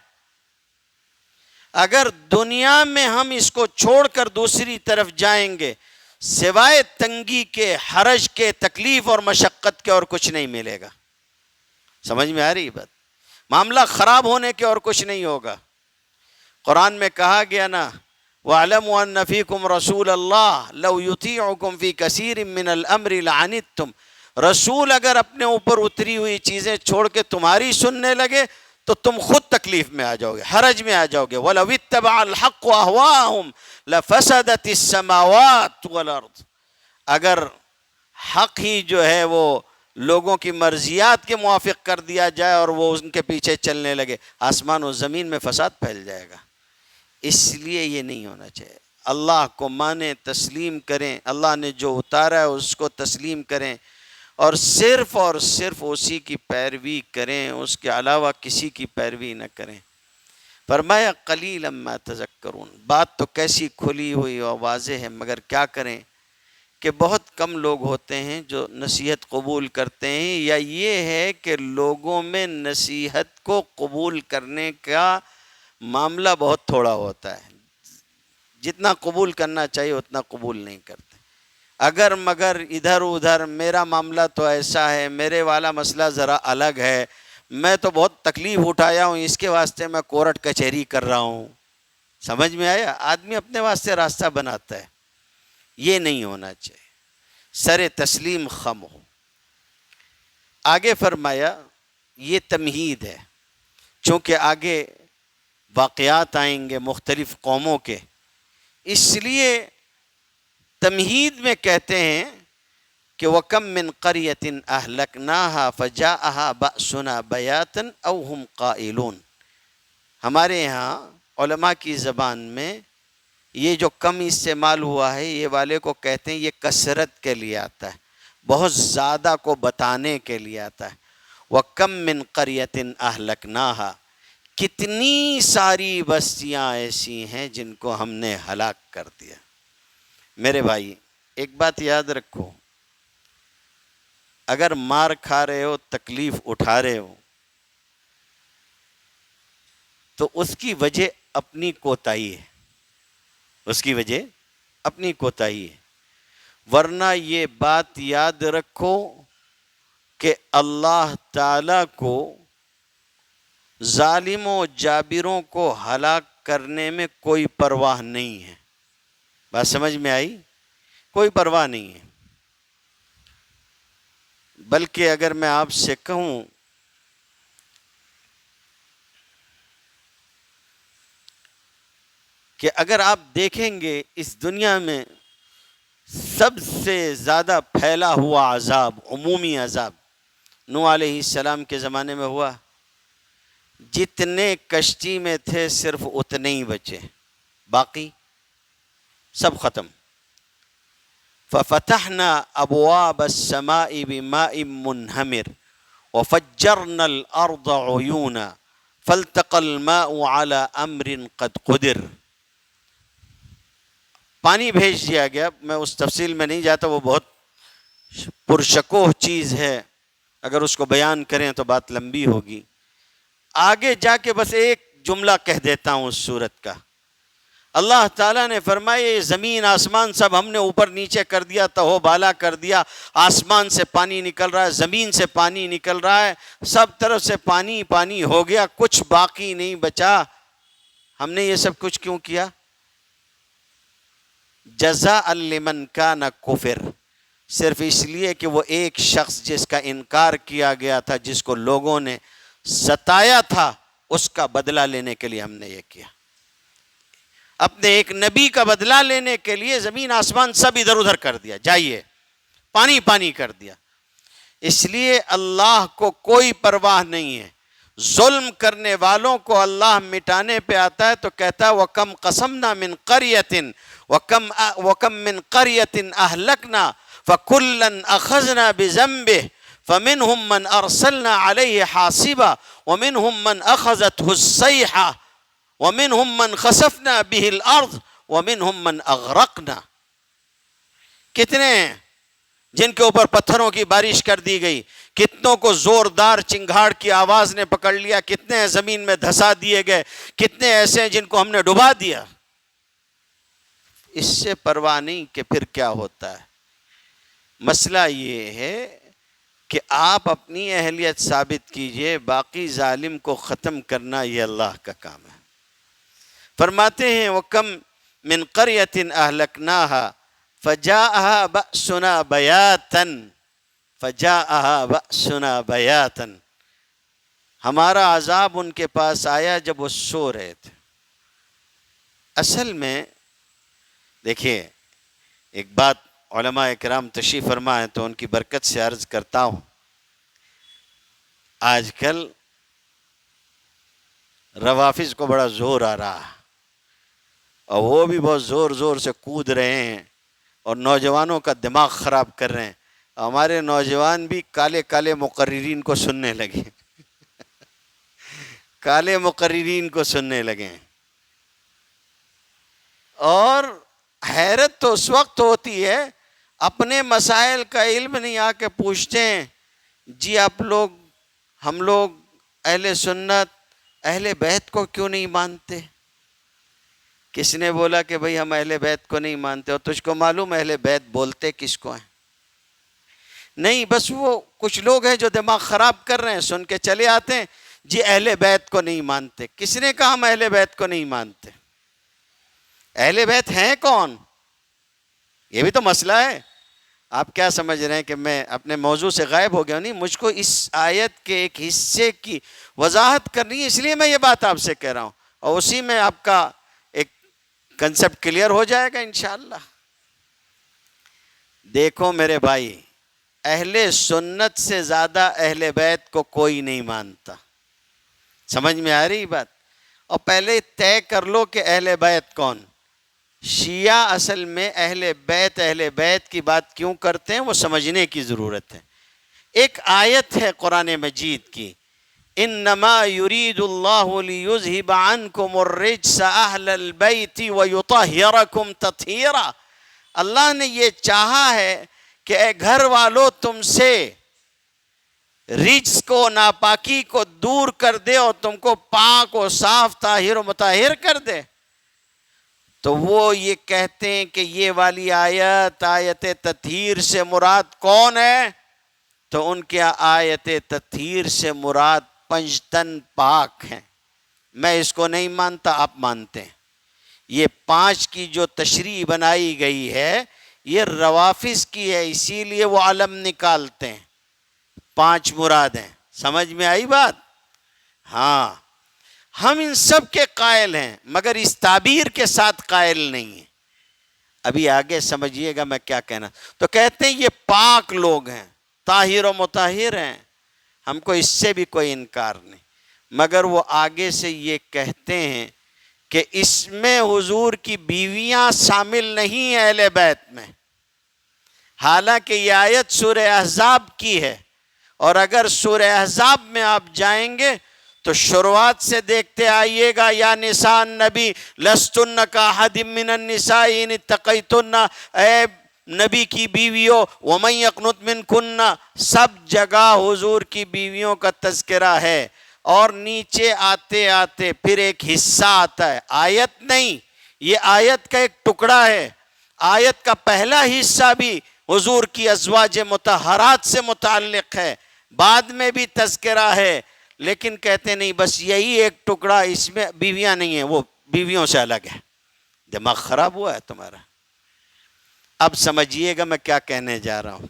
اگر دنیا میں ہم اس کو چھوڑ کر دوسری طرف جائیں گے، سوائے تنگی کے، حرج کے، تکلیف اور مشقت کے اور کچھ نہیں ملے گا. سمجھ میں آ رہی بات؟ معاملہ خراب ہونے کے اور کچھ نہیں ہوگا. قرآن میں کہا گیا نا، وَاعْلَمُوا أَنَّ فِيكُمْ رَسُولَ اللَّهِ لَوْ يُطِيعُكُمْ فِي كَثِيرٍ مِّنَ الْأَمْرِ لَعَنِتُّمْ. رسول اگر اپنے اوپر اتری ہوئی چیزیں چھوڑ کے تمہاری سننے لگے تو تم خود تکلیف میں آ جاؤ گے، حرج میں آ جاؤ گے. وَلَوِ اتَّبَعَ الْحَقُّ أَهْوَاءَهُمْ لَفَسَدَتِ السَّمَاوَاتُ وَالْأَرْضُ. اگر حق ہی جو ہے وہ لوگوں کی مرضیات کے موافق کر دیا جائے اور وہ ان کے پیچھے چلنے لگے، آسمان و زمین میں فساد پھیل جائے گا. اس لیے یہ نہیں ہونا چاہیے. اللہ کو مانیں، تسلیم کریں، اللہ نے جو اتارا ہے اس کو تسلیم کریں، اور صرف اسی کی پیروی کریں، اس کے علاوہ کسی کی پیروی نہ کریں. فرمایا قلیلا ما تذکرون. بات تو کیسی کھلی ہوئی اور واضح ہے، مگر کیا کریں کہ بہت کم لوگ ہوتے ہیں جو نصیحت قبول کرتے ہیں، یا یہ ہے کہ لوگوں میں نصیحت کو قبول کرنے کا معاملہ بہت تھوڑا ہوتا ہے. جتنا قبول کرنا چاہیے اتنا قبول نہیں کرتے. اگر مگر ادھر ادھر، میرا معاملہ تو ایسا ہے، میرے والا مسئلہ ذرا الگ ہے، میں تو بہت تکلیف اٹھایا ہوں، اس کے واسطے میں کورٹ کچہری کر رہا ہوں. سمجھ میں آیا؟ آدمی اپنے واسطے راستہ بناتا ہے. یہ نہیں ہونا چاہیے. سر تسلیم خم ہو. آگے فرمایا یہ تمہید ہے، چونکہ آگے واقعات آئیں گے مختلف قوموں کے، اس لیے تمہید میں کہتے ہیں کہ وَكَم مِّن قَرْيَةٍ أَهْلَكْنَاهَا فَجَاءَهَا بَأْسُنَا بَيَاتًا أَوْ هُمْ قَائِلُونَ. ہمارے یہاں علماء کی زبان میں یہ جو کم استعمال ہوا ہے یہ والے کو کہتے ہیں یہ کثرت کے لیے آتا ہے، بہت زیادہ کو بتانے کے لیے آتا ہے۔ وَكَم مِّن قَرْيَةٍ أَهْلَكْنَاهَا، کتنی ساری بستیاں ایسی ہیں جن کو ہم نے ہلاک کر دیا۔ میرے بھائی ایک بات یاد رکھو، اگر مار کھا رہے ہو، تکلیف اٹھا رہے ہو، تو اس کی وجہ اپنی کوتاہی ہے، اس کی وجہ اپنی کوتاہی ہے، ورنہ یہ بات یاد رکھو کہ اللہ تعالیٰ کو ظالموں جابروں کو ہلاک کرنے میں کوئی پرواہ نہیں ہے۔ بات سمجھ میں آئی؟ کوئی پرواہ نہیں ہے۔ بلکہ اگر میں آپ سے کہوں کہ اگر آپ دیکھیں گے اس دنیا میں سب سے زیادہ پھیلا ہوا عذاب، عمومی عذاب، نوح علیہ السلام کے زمانے میں ہوا۔ جتنے کشتی میں تھے صرف اتنے ہی بچے، باقی سب ختم۔ فَفَتَحْنَا أَبْوَابَ السَّمَاءِ بِمَاءٍ مُنْهَمِرٍ وَفَجَّرْنَا الْأَرْضَ عُيُونًا فَالْتَقَى الْمَاءُ عَلَى أَمْرٍ قَدْ قُدِرَ، پانی بھیج دیا گیا۔ میں اس تفصیل میں نہیں جاتا، وہ بہت پرشکوہ چیز ہے، اگر اس کو بیان کریں تو بات لمبی ہوگی۔ آگے جا کے بس ایک جملہ کہہ دیتا ہوں اس سورت کا۔ اللہ تعالیٰ نے فرمایا یہ زمین آسمان سب ہم نے اوپر نیچے کر دیا، تہو بالا کر دیا، آسمان سے پانی نکل رہا ہے، زمین سے پانی نکل رہا ہے، سب طرف سے پانی پانی ہو گیا، کچھ باقی نہیں بچا۔ ہم نے یہ سب کچھ کیوں کیا؟ جزاء لمن کان کفر، صرف اس لیے کہ وہ ایک شخص جس کا انکار کیا گیا تھا، جس کو لوگوں نے ستایا تھا، اس کا بدلہ لینے کے لیے ہم نے یہ کیا۔ اپنے ایک نبی کا بدلہ لینے کے لیے زمین آسمان سب ادھر ادھر کر دیا، جائیے پانی پانی کر دیا۔ اس لیے اللہ کو کوئی پرواہ نہیں ہے، ظلم کرنے والوں کو اللہ مٹانے پہ آتا ہے تو کہتا ہے وَكَمْ قَسَمْنَا مِنْ قَرْيَةٍ وَكَمْ مِنْ قَرْيَةٍ أَهْلَكْنَا فَكُلًّا أَخَذْنَا بِذَنْبِهِ فَمِنْهُمْ مَنْ أَرْسَلْنَا عَلَيْهِ حَاصِبًا وَمِنْهُمْ مَنْ أَخَذَتْهُ الصَّيْحَةُ وَمِنْهُمْ مَنْ خَسَفْنَا بِهِ الْأَرْضَ وَمِنْهُمْ مَنْ أَغْرَقْنَا، کتنے ہیں جن کے اوپر پتھروں کی بارش کر دی گئی، کتنوں کو زوردار چنگھاڑ کی آواز نے پکڑ لیا، کتنے ہیں زمین میں دھسا دیے گئے، کتنے ایسے ہیں جن کو ہم نے ڈبا دیا۔ اس سے پرواہ نہیں کہ پھر کیا ہوتا ہے۔ مسئلہ یہ ہے کہ آپ اپنی اہلیت ثابت کیجئے، باقی ظالم کو ختم کرنا یہ اللہ کا کام ہے۔ فرماتے ہیں وَكَمْ مِنْ قَرْيَةٍ أَهْلَكْنَاهَا فَجَاءَهَا بَأْسُنَا بَيَاتًا فَجَاءَهَا بَأْسُنَا بَيَاتًا، ہمارا عذاب ان کے پاس آیا جب وہ سو رہے تھے۔ اصل میں دیکھیے ایک بات، علماء اکرام تشریف فرما ہے تو ان کی برکت سے عرض کرتا ہوں، آج کل روافظ کو بڑا زور آ رہا ہے اور وہ بھی بہت زور زور سے کود رہے ہیں اور نوجوانوں کا دماغ خراب کر رہے ہیں۔ ہمارے نوجوان بھی کالے کالے مقررین کو سننے لگے کالے مقررین کو سننے لگے، اور حیرت تو اس وقت ہوتی ہے اپنے مسائل کا علم نہیں، آ کے پوچھتے ہیں جی آپ لوگ، ہم لوگ اہل سنت اہل بیت کو کیوں نہیں مانتے؟ کس نے بولا کہ بھئی ہم اہل بیت کو نہیں مانتے؟ اور تجھ کو معلوم اہل بیت بولتے کس کو ہیں؟ نہیں، بس وہ کچھ لوگ ہیں جو دماغ خراب کر رہے ہیں، سن کے چلے آتے ہیں جی اہل بیت کو نہیں مانتے۔ کس نے کہا ہم اہل بیت کو نہیں مانتے؟ اہل بیت ہیں کون؟ یہ بھی تو مسئلہ ہے۔ آپ کیا سمجھ رہے ہیں کہ میں اپنے موضوع سے غائب ہو گیا؟ نہیں، مجھ کو اس آیت کے ایک حصے کی وضاحت کرنی ہے، اس لیے میں یہ بات آپ سے کہہ رہا ہوں، اور اسی میں آپ کا ایک کنسپٹ کلیئر ہو جائے گا انشاءاللہ۔ دیکھو میرے بھائی، اہل سنت سے زیادہ اہل بیت کو کوئی نہیں مانتا۔ سمجھ میں آ رہی بات؟ اور پہلے طے کر لو کہ اہل بیت کون؟ شیعہ اصل میں اہل بیت کی بات کیوں کرتے ہیں وہ سمجھنے کی ضرورت ہے۔ ایک آیت ہے قرآن مجید کی، انما یرید اللہ لیذہب عنکم الرجس اہل البیت ویطہرکم تطہیرا۔ اللہ نے یہ چاہا ہے کہ اے گھر والو تم سے رجس کو، ناپاکی کو دور کر دے اور تم کو پاک و صاف، طاہر و مطہر کر دے۔ تو وہ یہ کہتے ہیں کہ یہ والی آیت تطہیر سے مراد کون ہے؟ تو ان کے آیت تطہیر سے مراد پنجتن پاک ہیں۔ میں اس کو نہیں مانتا، آپ مانتے ہیں۔ یہ 5 کی جو تشریح بنائی گئی ہے یہ روافظ کی ہے، اسی لیے وہ علم نکالتے ہیں، 5 مراد ہیں۔ سمجھ میں آئی بات؟ ہاں، ہم ان سب کے قائل ہیں مگر اس تعبیر کے ساتھ قائل نہیں ہیں۔ ابھی آگے سمجھیے گا میں کیا کہنا۔ تو کہتے ہیں یہ پاک لوگ ہیں، طاہر و مطہر ہیں، ہم کو اس سے بھی کوئی انکار نہیں، مگر وہ آگے سے یہ کہتے ہیں کہ اس میں حضور کی بیویاں شامل نہیں ہیں اہل بیت میں، حالانکہ یہ آیت سورہ احزاب کی ہے، اور اگر سورہ احزاب میں آپ جائیں گے تو شروعات سے دیکھتے آئیے گا، یا نساء النبی لستن کاحد من النساء ان اتقیتن، اے نبی کی بیویوں، ومن یقنط منکن، سب جگہ حضور کی بیویوں کا تذکرہ ہے۔ اور نیچے آتے آتے پھر ایک حصہ آتا ہے، آیت نہیں، یہ آیت کا ایک ٹکڑا ہے۔ آیت کا پہلا حصہ بھی حضور کی ازواج مطہرات سے متعلق ہے، بعد میں بھی تذکرہ ہے، لیکن کہتے نہیں بس یہی ایک ٹکڑا، اس میں بیویاں نہیں ہیں، وہ بیویوں سے الگ ہے۔ دماغ خراب ہوا ہے تمہارا؟ اب سمجھیے گا میں کیا کہنے جا رہا ہوں۔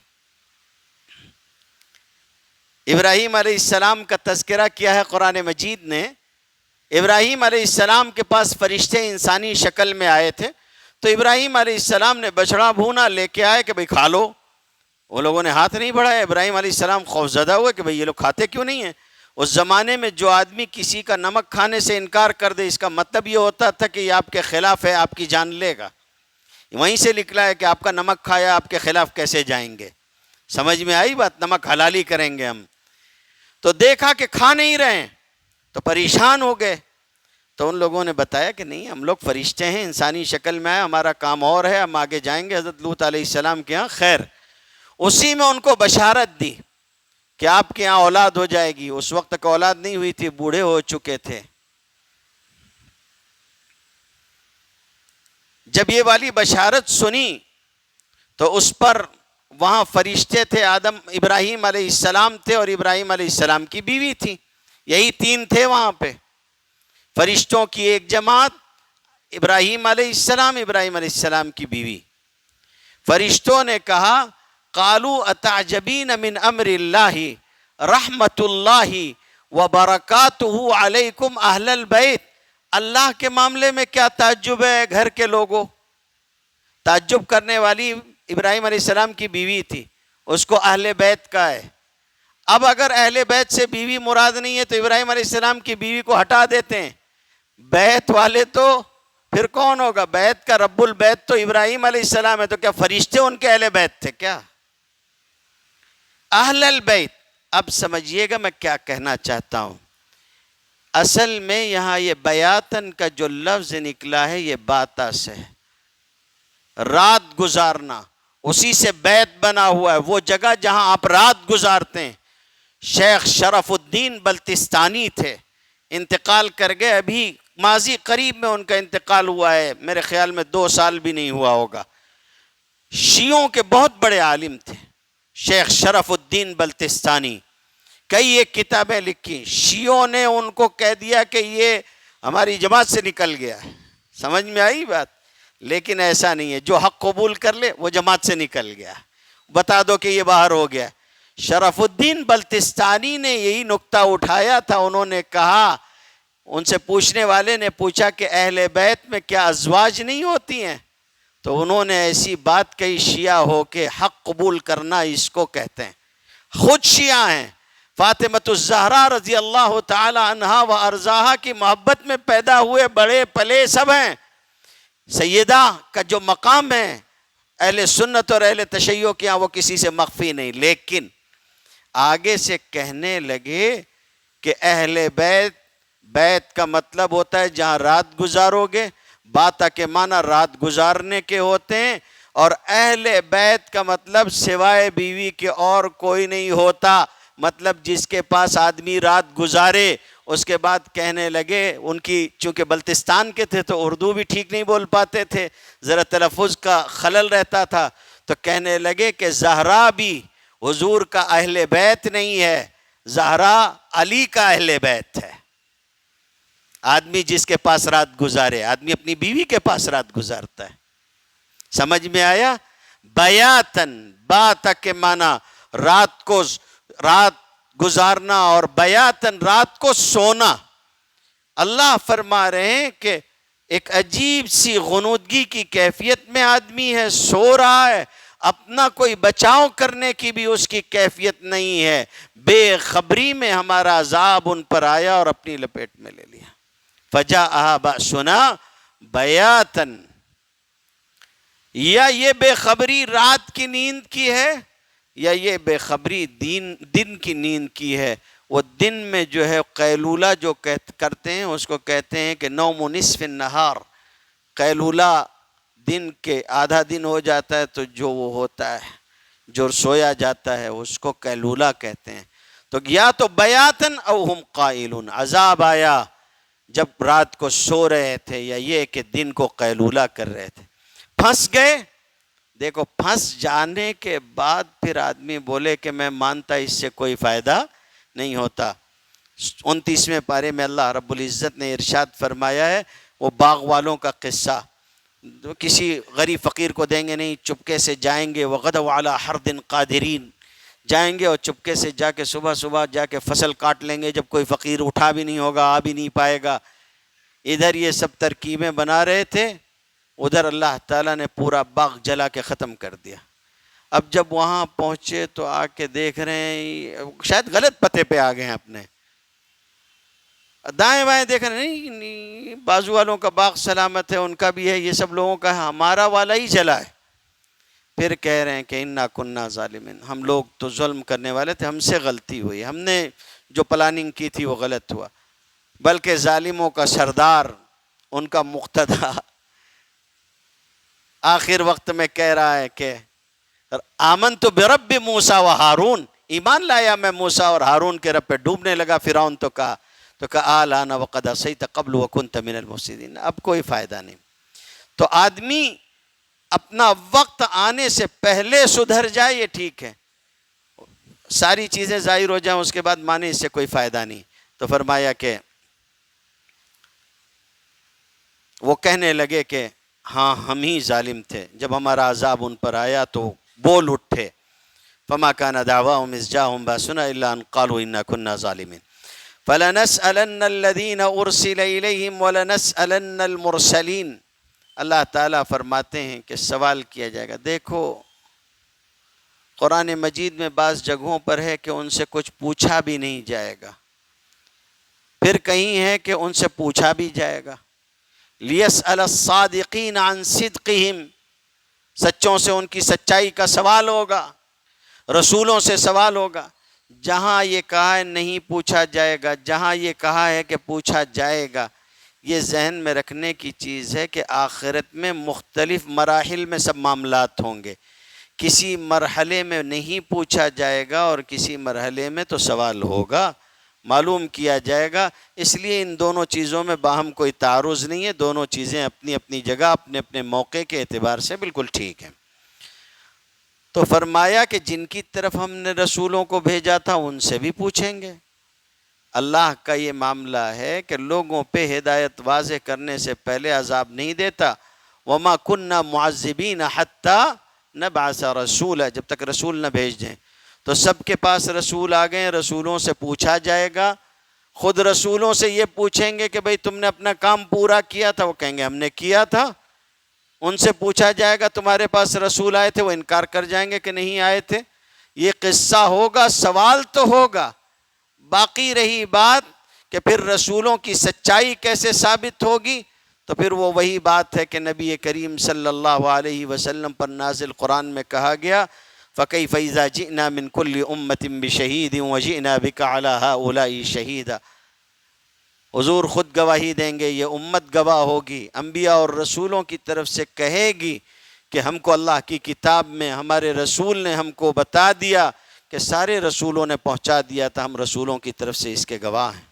ابراہیم علیہ السلام کا تذکرہ کیا ہے قرآن مجید نے۔ ابراہیم علیہ السلام کے پاس فرشتے انسانی شکل میں آئے تھے، تو ابراہیم علیہ السلام نے بچڑا بھونا لے کے آئے کہ بھئی کھا لو۔ وہ لوگوں نے ہاتھ نہیں بڑھایا۔ ابراہیم علیہ السلام خوفزدہ ہوئے کہ بھئی یہ لوگ کھاتے کیوں نہیں ہیں۔ اس زمانے میں جو آدمی کسی کا نمک کھانے سے انکار کر دے، اس کا مطلب یہ ہوتا تھا کہ یہ آپ کے خلاف ہے، آپ کی جان لے گا۔ وہیں سے نکلا ہے کہ آپ کا نمک کھایا، آپ کے خلاف کیسے جائیں گے۔ سمجھ میں آئی بات؟ نمک حلالی کریں گے ہم۔ تو دیکھا کہ کھا نہیں رہے ہیں تو پریشان ہو گئے، تو ان لوگوں نے بتایا کہ نہیں، ہم لوگ فرشتے ہیں، انسانی شکل میں آئے، ہمارا کام اور ہے، ہم آگے جائیں گے حضرت لوط علیہ السلام کے ہاں۔ خیر، اسی میں ان کو بشارت دی کہ آپ کے ہاں اولاد ہو جائے گی۔ اس وقت تک اولاد نہیں ہوئی تھی، بوڑھے ہو چکے تھے۔ جب یہ والی بشارت سنی تو اس پر وہاں فرشتے تھے، ابراہیم علیہ السلام تھے اور ابراہیم علیہ السلام کی بیوی تھی، یہی 3 تھے وہاں پہ۔ فرشتوں کی ایک جماعت، ابراہیم علیہ السلام کی بیوی۔ فرشتوں نے کہا قالوا اتعجبین من امر اللہ رحمت اللہ وبرکاتہ علیکم اہل البیت۔ اللہ کے معاملے میں کیا تعجب ہے گھر کے لوگوں؟ تعجب کرنے والی ابراہیم علیہ السلام کی بیوی تھی، اس کو اہل بیت کا ہے۔ اب اگر اہل بیت سے بیوی مراد نہیں ہے تو ابراہیم علیہ السلام کی بیوی کو ہٹا دیتے ہیں، بیت والے تو پھر کون ہوگا؟ بیت کا رب البیت تو ابراہیم علیہ السلام ہے، تو کیا فرشتے ان کے اہل بیت تھے کیا؟ اہل البیت۔ اب سمجھیے گا میں کیا کہنا چاہتا ہوں۔ اصل میں یہاں یہ بیاتن کا جو لفظ نکلا ہے یہ باتا سے ہے، رات گزارنا، اسی سے بیت بنا ہوا ہے، وہ جگہ جہاں آپ رات گزارتے ہیں۔ شیخ شرف الدین بلتستانی تھے، انتقال کر گئے، ابھی ماضی قریب میں ان کا انتقال ہوا ہے، میرے خیال میں 2 سال بھی نہیں ہوا ہوگا۔ شیعوں کے بہت بڑے عالم تھے شیخ شرف الدین بلتستانی، کئی ایک کتابیں لکھی۔ شیعوں نے ان کو کہہ دیا کہ یہ ہماری جماعت سے نکل گیا ہے۔ سمجھ میں آئی بات؟ لیکن ایسا نہیں ہے، جو حق قبول کر لے وہ جماعت سے نکل گیا، بتا دو کہ یہ باہر ہو گیا۔ شرف الدین بلتستانی نے یہی نکتہ اٹھایا تھا، انہوں نے کہا، ان سے پوچھنے والے نے پوچھا کہ اہل بیت میں کیا ازواج نہیں ہوتی ہیں؟ تو انہوں نے ایسی بات کہی، شیعہ ہو کے حق قبول کرنا اس کو کہتے ہیں۔ خود شیعہ ہیں، فاطمۃ الزہرا رضی اللہ تعالی عنہا و ارضاہا کی محبت میں پیدا ہوئے، بڑے پلے سب ہیں۔ سیدہ کا جو مقام ہے اہل سنت اور اہل تشیع کے یہاں وہ کسی سے مخفی نہیں، لیکن آگے سے کہنے لگے کہ اہل بیت، بیت کا مطلب ہوتا ہے جہاں رات گزارو گے، باتا کے معنی رات گزارنے کے ہوتے ہیں، اور اہل بیت کا مطلب سوائے بیوی کے اور کوئی نہیں ہوتا، مطلب جس کے پاس آدمی رات گزارے۔ اس کے بعد کہنے لگے، ان کی چونکہ بلتستان کے تھے تو اردو بھی ٹھیک نہیں بول پاتے تھے، ذرا تلفظ کا خلل رہتا تھا، تو کہنے لگے کہ زہرا بھی حضور کا اہل بیت نہیں ہے، زہرا علی کا اہل بیت ہے۔ آدمی جس کے پاس رات گزارے، آدمی اپنی بیوی کے پاس رات گزارتا ہے۔ سمجھ میں آیا؟ بیاتن، بات کے معنی رات گزارنا، اور بیاتن رات کو سونا۔ اللہ فرما رہے ہیں کہ ایک عجیب سی غنودگی کی کیفیت میں آدمی ہے، سو رہا ہے، اپنا کوئی بچاؤ کرنے کی بھی اس کی کیفیت نہیں ہے، بے خبری میں ہمارا عذاب ان پر آیا اور اپنی لپیٹ میں لے لیا۔ فجاء بأسنا بیاتن، یا یہ بے خبری رات کی نیند کی ہے، یا یہ بے خبری دن کی نیند کی ہے۔ وہ دن میں جو ہے قیلولہ جو کرتے ہیں اس کو کہتے ہیں کہ نوم نصف النہار، قیلولہ دن کے آدھا دن ہو جاتا ہے تو جو وہ ہوتا ہے جو سویا جاتا ہے اس کو قیلولہ کہتے ہیں۔ تو یا تو بیاتن او ہم قائلون، عذاب آیا جب رات کو سو رہے تھے، یا یہ کہ دن کو قیلولہ کر رہے تھے، پھنس گئے۔ دیکھو پھنس جانے کے بعد پھر آدمی بولے کہ میں مانتا اس سے کوئی فائدہ نہیں ہوتا۔ 29ویں پارے میں اللہ رب العزت نے ارشاد فرمایا ہے، وہ باغ والوں کا قصہ، کسی غریب فقیر کو دیں گے نہیں، چپکے سے جائیں گے، وغدوا علی حرد قادرین، جائیں گے اور چپکے سے جا کے صبح صبح جا کے فصل کاٹ لیں گے، جب کوئی فقیر اٹھا بھی نہیں ہوگا، آ بھی نہیں پائے گا۔ ادھر یہ سب ترکیبیں بنا رہے تھے، ادھر اللہ تعالیٰ نے پورا باغ جلا کے ختم کر دیا۔ اب جب وہاں پہنچے تو آ کے دیکھ رہے ہیں، شاید غلط پتے پہ آ گئے ہیں، اپنے دائیں بائیں دیکھ رہے ہیں، نہیں بازو والوں کا باغ سلامت ہے، ان کا بھی ہے، یہ سب لوگوں کا ہے، ہمارا والا ہی جلا ہے۔ پھر کہہ رہے ہیں کہ انا کننا ظالمین، ہم لوگ تو ظلم کرنے والے تھے، ہم سے غلطی ہوئی، ہم نے جو پلاننگ کی تھی وہ غلط ہوا۔ بلکہ ظالموں کا سردار، ان کا مقتدی آخر وقت میں کہہ رہا ہے کہ آمنت برب موسیٰ و ہارون، ایمان لایا میں موسیٰ اور ہارون کے رب پہ۔ ڈوبنے لگا فرعون، تو کہا آلآن وقد عصیت قبل وکنت من المفسدین، اب کوئی فائدہ نہیں۔ تو آدمی اپنا وقت آنے سے پہلے سدھر جائے یہ ٹھیک ہے، ساری چیزیں ظاہر ہو جائیں اس کے بعد مانے اس سے کوئی فائدہ نہیں۔ تو فرمایا کہ وہ کہنے لگے کہ ہاں ہم ہی ظالم تھے، جب ہمارا عذاب ان پر آیا تو بول اٹھے۔ فما كان دعواهم إذ جاءهم بأسنا إلا أن قالوا إنا كنا ظالمين فلنسألن الذين أرسل إليهم ولنسألن المرسلين۔ اللہ تعالیٰ فرماتے ہیں کہ سوال کیا جائے گا۔ دیکھو قرآن مجید میں بعض جگہوں پر ہے کہ ان سے کچھ پوچھا بھی نہیں جائے گا، پھر کہیں ہے کہ ان سے پوچھا بھی جائے گا۔ لِيَسْأَلَ الصَّادِقِينَ عَنْ صِدْقِهِمْ، سچوں سے ان کی سچائی کا سوال ہوگا، رسولوں سے سوال ہوگا۔ جہاں یہ کہا ہے نہیں پوچھا جائے گا، جہاں یہ کہا ہے کہ پوچھا جائے گا، یہ ذہن میں رکھنے کی چیز ہے کہ آخرت میں مختلف مراحل میں سب معاملات ہوں گے، کسی مرحلے میں نہیں پوچھا جائے گا اور کسی مرحلے میں تو سوال ہوگا، معلوم کیا جائے گا۔ اس لیے ان دونوں چیزوں میں باہم کوئی تعارض نہیں ہے، دونوں چیزیں اپنی اپنی جگہ اپنے اپنے موقع کے اعتبار سے بالکل ٹھیک ہیں۔ تو فرمایا کہ جن کی طرف ہم نے رسولوں کو بھیجا تھا ان سے بھی پوچھیں گے۔ اللہ کا یہ معاملہ ہے کہ لوگوں پہ ہدایت واضح کرنے سے پہلے عذاب نہیں دیتا۔ وَمَا كُنَّا مُعَذِّبِينَ حَتَّى نَبْعَثَ رَسُولًا، جب تک رسول نہ بھیج دیں۔ تو سب کے پاس رسول آ گئے، رسولوں سے پوچھا جائے گا۔ خود رسولوں سے یہ پوچھیں گے کہ بھئی تم نے اپنا کام پورا کیا تھا، وہ کہیں گے ہم نے کیا تھا۔ ان سے پوچھا جائے گا تمہارے پاس رسول آئے تھے، وہ انکار کر جائیں گے کہ نہیں آئے تھے۔ یہ قصہ ہوگا، سوال تو ہوگا۔ باقی رہی بات کہ پھر رسولوں کی سچائی کیسے ثابت ہوگی، تو پھر وہ وہی بات ہے کہ نبی کریم صلی اللہ علیہ وسلم پر نازل قرآن میں کہا گیا فَكَيْفَ إِذَا جِئْنَا مِن كُلِّ أُمَّةٍ بِشَهِيدٍ وَجِئْنَا بِكَ عَلَى هَؤُلَاءِ شَهِيدًا، حضور خود گواہی دیں گے، یہ امت گواہ ہوگی، انبیاء اور رسولوں کی طرف سے کہے گی کہ ہم کو اللہ کی کتاب میں ہمارے رسول نے ہم کو بتا دیا کہ سارے رسولوں نے پہنچا دیا تھا، ہم رسولوں کی طرف سے اس کے گواہ ہیں۔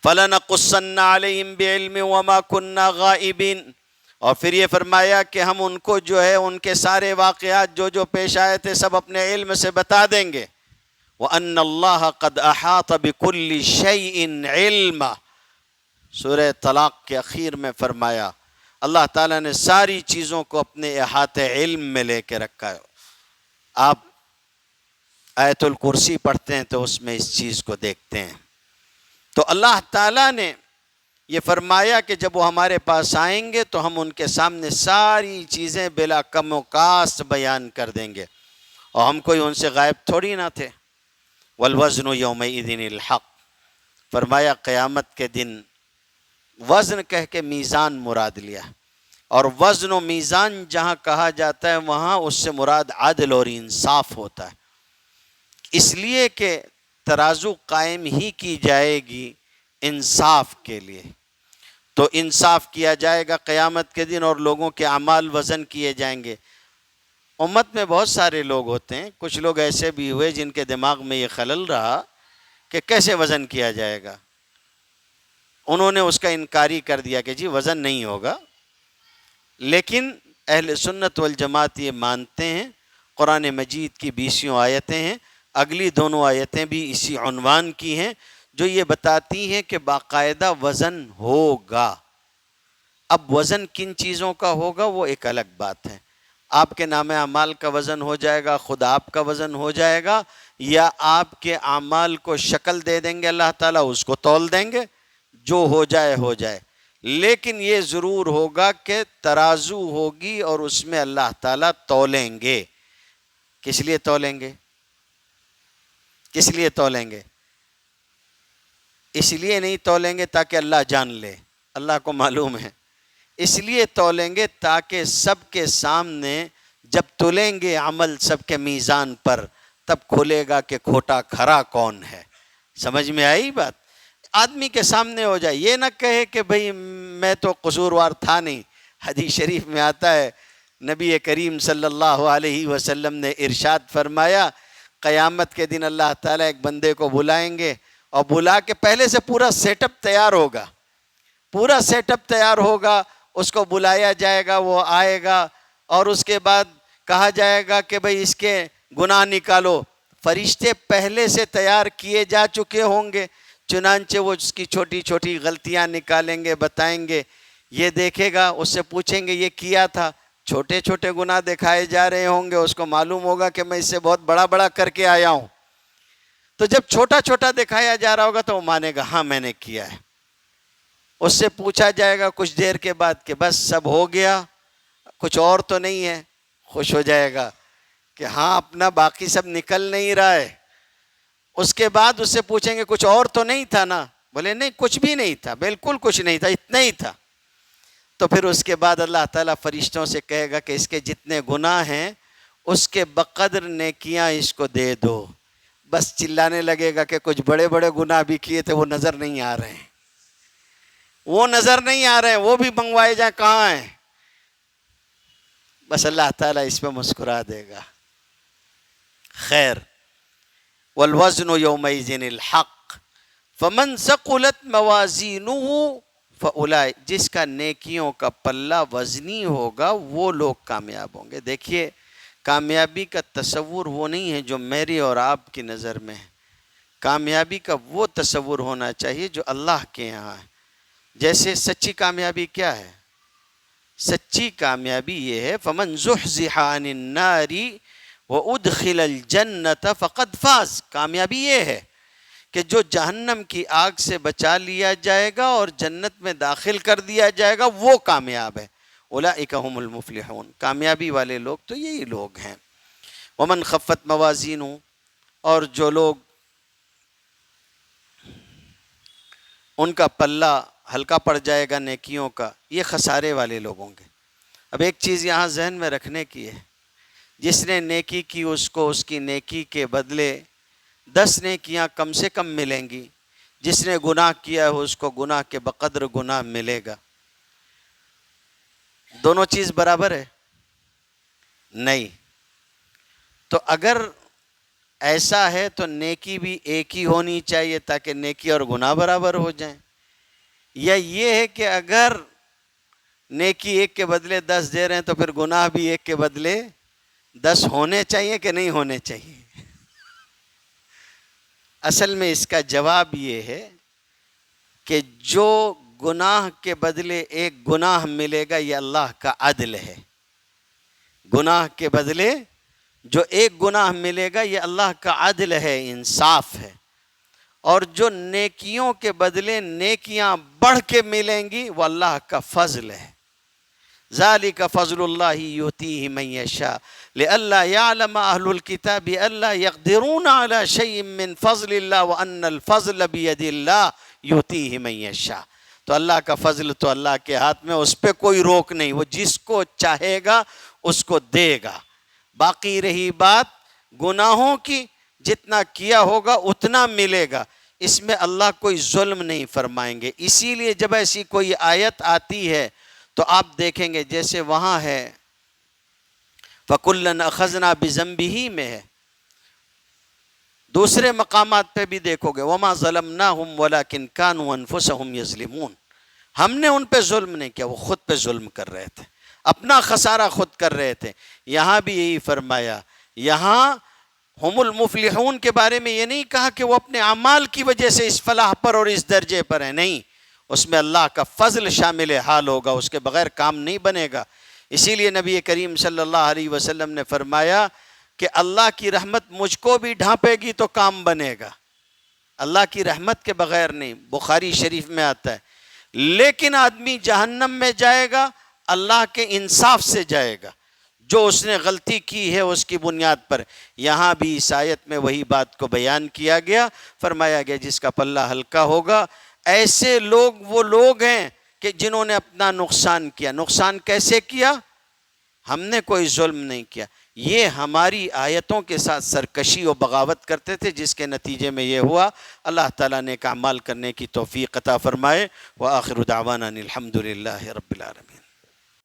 فَلَنَقُصَّنَّ عَلَيْهِمْ بِعِلْمٍ وَمَا كُنَّا غَائِبِينَ، اور پھر یہ فرمایا کہ ہم ان کو جو ہے ان کے سارے واقعات جو پیش آئے تھے سب اپنے علم سے بتا دیں گے۔ وَأَنَّ اللَّهَ قَدْ أَحَاطَ بِكُلِّ شَيْءٍ عِلْمًا، سورہ طلاق کے اخیر میں فرمایا اللہ تعالیٰ نے ساری چیزوں کو اپنے احاطے علم میں لے کے رکھا ہے۔ آپ آیت الکرسی پڑھتے ہیں تو اس میں اس چیز کو دیکھتے ہیں۔ تو اللہ تعالیٰ نے یہ فرمایا کہ جب وہ ہمارے پاس آئیں گے تو ہم ان کے سامنے ساری چیزیں بلا کم و کاست بیان کر دیں گے، اور ہم کوئی ان سے غائب تھوڑی نہ تھے۔ والوزن یومئذ الحق، فرمایا قیامت کے دن وزن کہہ کے میزان مراد لیا، اور وزن و میزان جہاں کہا جاتا ہے وہاں اس سے مراد عدل اور انصاف ہوتا ہے، اس لیے کہ ترازو قائم ہی کی جائے گی انصاف کے لیے۔ تو انصاف کیا جائے گا قیامت کے دن، اور لوگوں کے اعمال وزن کیے جائیں گے۔ امت میں بہت سارے لوگ ہوتے ہیں، کچھ لوگ ایسے بھی ہوئے جن کے دماغ میں یہ خلل رہا کہ کیسے وزن کیا جائے گا، انہوں نے اس کا انکاری کر دیا کہ جی وزن نہیں ہوگا۔ لیکن اہل سنت والجماعت یہ مانتے ہیں، قرآن مجید کی 20 آیتیں ہیں، اگلی دونوں آیتیں بھی اسی عنوان کی ہیں جو یہ بتاتی ہیں کہ باقاعدہ وزن ہوگا۔ اب وزن کن چیزوں کا ہوگا وہ ایک الگ بات ہے، آپ کے نام اعمال کا وزن ہو جائے گا، خود آپ کا وزن ہو جائے گا، یا آپ کے اعمال کو شکل دے دیں گے اللہ تعالیٰ، اس کو تول دیں گے، جو ہو جائے ہو جائے۔ لیکن یہ ضرور ہوگا کہ ترازو ہوگی اور اس میں اللہ تعالیٰ تولیں گے۔ کس لیے تولیں گے؟ کس لیے تولیں گے؟ اس لیے نہیں تولیں گے تاکہ اللہ جان لے، اللہ کو معلوم ہے، اس لیے تولیں گے تاکہ سب کے سامنے جب تلیں گے عمل سب کے میزان پر تب کھلے گا کہ کھوٹا کھرا کون ہے۔ سمجھ میں آئی بات؟ آدمی کے سامنے ہو جائے، یہ نہ کہے کہ بھئی میں تو قصوروار تھا نہیں۔ حدیث شریف میں آتا ہے نبی کریم صلی اللہ علیہ وسلم نے ارشاد فرمایا قیامت کے دن اللہ تعالیٰ ایک بندے کو بلائیں گے، اور بلا کے پہلے سے پورا سیٹ اپ تیار ہوگا، پورا سیٹ اپ تیار ہوگا، اس کو بلایا جائے گا، وہ آئے گا، اور اس کے بعد کہا جائے گا کہ بھئی اس کے گناہ نکالو۔ فرشتے پہلے سے تیار کیے جا چکے ہوں گے، چنانچہ وہ اس کی چھوٹی چھوٹی غلطیاں نکالیں گے، بتائیں گے، یہ دیکھے گا، اس سے پوچھیں گے یہ کیا تھا، چھوٹے چھوٹے گناہ دکھائے جا رہے ہوں گے، اس کو معلوم ہوگا کہ میں اس سے بہت بڑا بڑا کر کے آیا ہوں۔ تو جب چھوٹا چھوٹا دکھایا جا رہا ہوگا تو وہ مانے گا ہاں میں نے کیا ہے۔ اس سے پوچھا جائے گا کچھ دیر کے بعد کہ بس سب ہو گیا، کچھ اور تو نہیں ہے، خوش ہو جائے گا کہ ہاں اپنا باقی سب نکل نہیں رہا ہے۔ اس کے بعد اس سے پوچھیں گے کچھ اور تو نہیں تھا نا، بولے نہیں کچھ بھی نہیں تھا، بالکل کچھ نہیں تھا، اتنا ہی تھا۔ تو پھر اس کے بعد اللہ تعالیٰ فرشتوں سے کہے گا کہ اس کے جتنے گناہ ہیں اس کے بقدر نیکیاں اس کو دے دو۔ بس چلانے لگے گا کہ کچھ بڑے بڑے گناہ بھی کیے تھے وہ نظر نہیں آ رہے ہیں، وہ نظر نہیں آ رہے ہیں، وہ بھی منگوائے جائیں، کہاں ہیں؟ بس اللہ تعالیٰ اس پہ مسکرا دے گا۔ خیر، والوزن یومئذ الحق فمن ثقلت موازینہ فاولئک، جس کا نیکیوں کا پلہ وزنی ہوگا وہ لوگ کامیاب ہوں گے۔ دیکھیے کامیابی کا تصور وہ نہیں ہے جو میری اور آپ کی نظر میں ہے، کامیابی کا وہ تصور ہونا چاہیے جو اللہ کے یہاں ہے۔ جیسے سچی کامیابی کیا ہے؟ سچی کامیابی یہ ہے فمن زحزح عن النار وادخل الجنة فقد فاز، کامیابی یہ ہے کہ جو جہنم کی آگ سے بچا لیا جائے گا اور جنت میں داخل کر دیا جائے گا وہ کامیاب ہے۔ اولئک هم المفلحون، کامیابی والے لوگ تو یہی لوگ ہیں۔ ومن خفت موازینہ، اور جو لوگ ان کا پلہ ہلکا پڑ جائے گا نیکیوں کا، یہ خسارے والے لوگوں کے۔ اب ایک چیز یہاں ذہن میں رکھنے کی ہے، جس نے نیکی کی اس کو اس کی نیکی کے بدلے 10 نیکیاں کم سے کم ملیں گی، جس نے گناہ کیا ہے اس کو گناہ کے بقدر گناہ ملے گا۔ دونوں چیز برابر ہے؟ نہیں۔ تو اگر ایسا ہے تو نیکی بھی ایک ہی ہونی چاہیے تاکہ نیکی اور گناہ برابر ہو جائیں، یا یہ ہے کہ اگر نیکی ایک کے بدلے 10 دے رہے ہیں تو پھر گناہ بھی ایک کے بدلے 10 ہونے چاہیے کہ نہیں ہونے چاہیے؟ اصل میں اس کا جواب یہ ہے کہ جو گناہ کے بدلے ایک گناہ ملے گا یہ اللہ کا عدل ہے۔ گناہ کے بدلے جو ایک گناہ ملے گا یہ اللہ کا عدل ہے، انصاف ہے۔ اور جو نیکیوں کے بدلے نیکیاں بڑھ کے ملیں گی وہ اللہ کا فضل ہے۔ ذالک فضل اللہ یؤتیہ من یشاء لئلا یعلم اہل الکتاب الا یقدرون علی شیء من فضل اللہ وان الفضل بید اللہ یؤتیہ من یشاء۔ تو اللہ کا فضل تو اللہ کے ہاتھ میں، اس پہ کوئی روک نہیں، وہ جس کو چاہے گا اس کو دے گا۔ باقی رہی بات گناہوں کی، جتنا کیا ہوگا اتنا ملے گا، اس میں اللہ کوئی ظلم نہیں فرمائیں گے۔ اسی لیے جب ایسی کوئی آیت آتی ہے تو آپ دیکھیں گے جیسے وہاں ہے فَكُلًّا أَخَذْنَا بِذَنبِهِ میں ہے، دوسرے مقامات پہ بھی دیکھو گے وَمَا ظَلَمْنَاهُمْ وَلَكِنْ كَانُوا أَنفُسَهُمْ يَظْلِمُونَ، ہم نے ان پہ ظلم نہیں کیا، وہ خود پہ ظلم کر رہے تھے، اپنا خسارہ خود کر رہے تھے۔ یہاں بھی یہی فرمایا، یہاں ہم المفلحون کے بارے میں یہ نہیں کہا کہ وہ اپنے اعمال کی وجہ سے اس فلاح پر اور اس درجے پر ہیں، نہیں، اس میں اللہ کا فضل شامل حال ہوگا، اس کے بغیر کام نہیں بنے گا۔ اسی لیے نبی کریم صلی اللہ علیہ وسلم نے فرمایا کہ اللہ کی رحمت مجھ کو بھی ڈھانپے گی تو کام بنے گا، اللہ کی رحمت کے بغیر نہیں۔ بخاری شریف میں آتا ہے لیکن آدمی جہنم میں جائے گا اللہ کے انصاف سے جائے گا، جو اس نے غلطی کی ہے اس کی بنیاد پر۔ یہاں بھی اس آیت میں وہی بات کو بیان کیا گیا، فرمایا گیا جس کا پلہ ہلکا ہوگا، ایسے لوگ وہ لوگ ہیں کہ جنہوں نے اپنا نقصان کیا۔ نقصان کیسے کیا؟ ہم نے کوئی ظلم نہیں کیا، یہ ہماری آیتوں کے ساتھ سرکشی و بغاوت کرتے تھے، جس کے نتیجے میں یہ ہوا۔ اللہ تعالیٰ نے اعمال کرنے کی توفیق عطا فرمائے۔ وآخر دعوانا الحمد للہ رب العالمین۔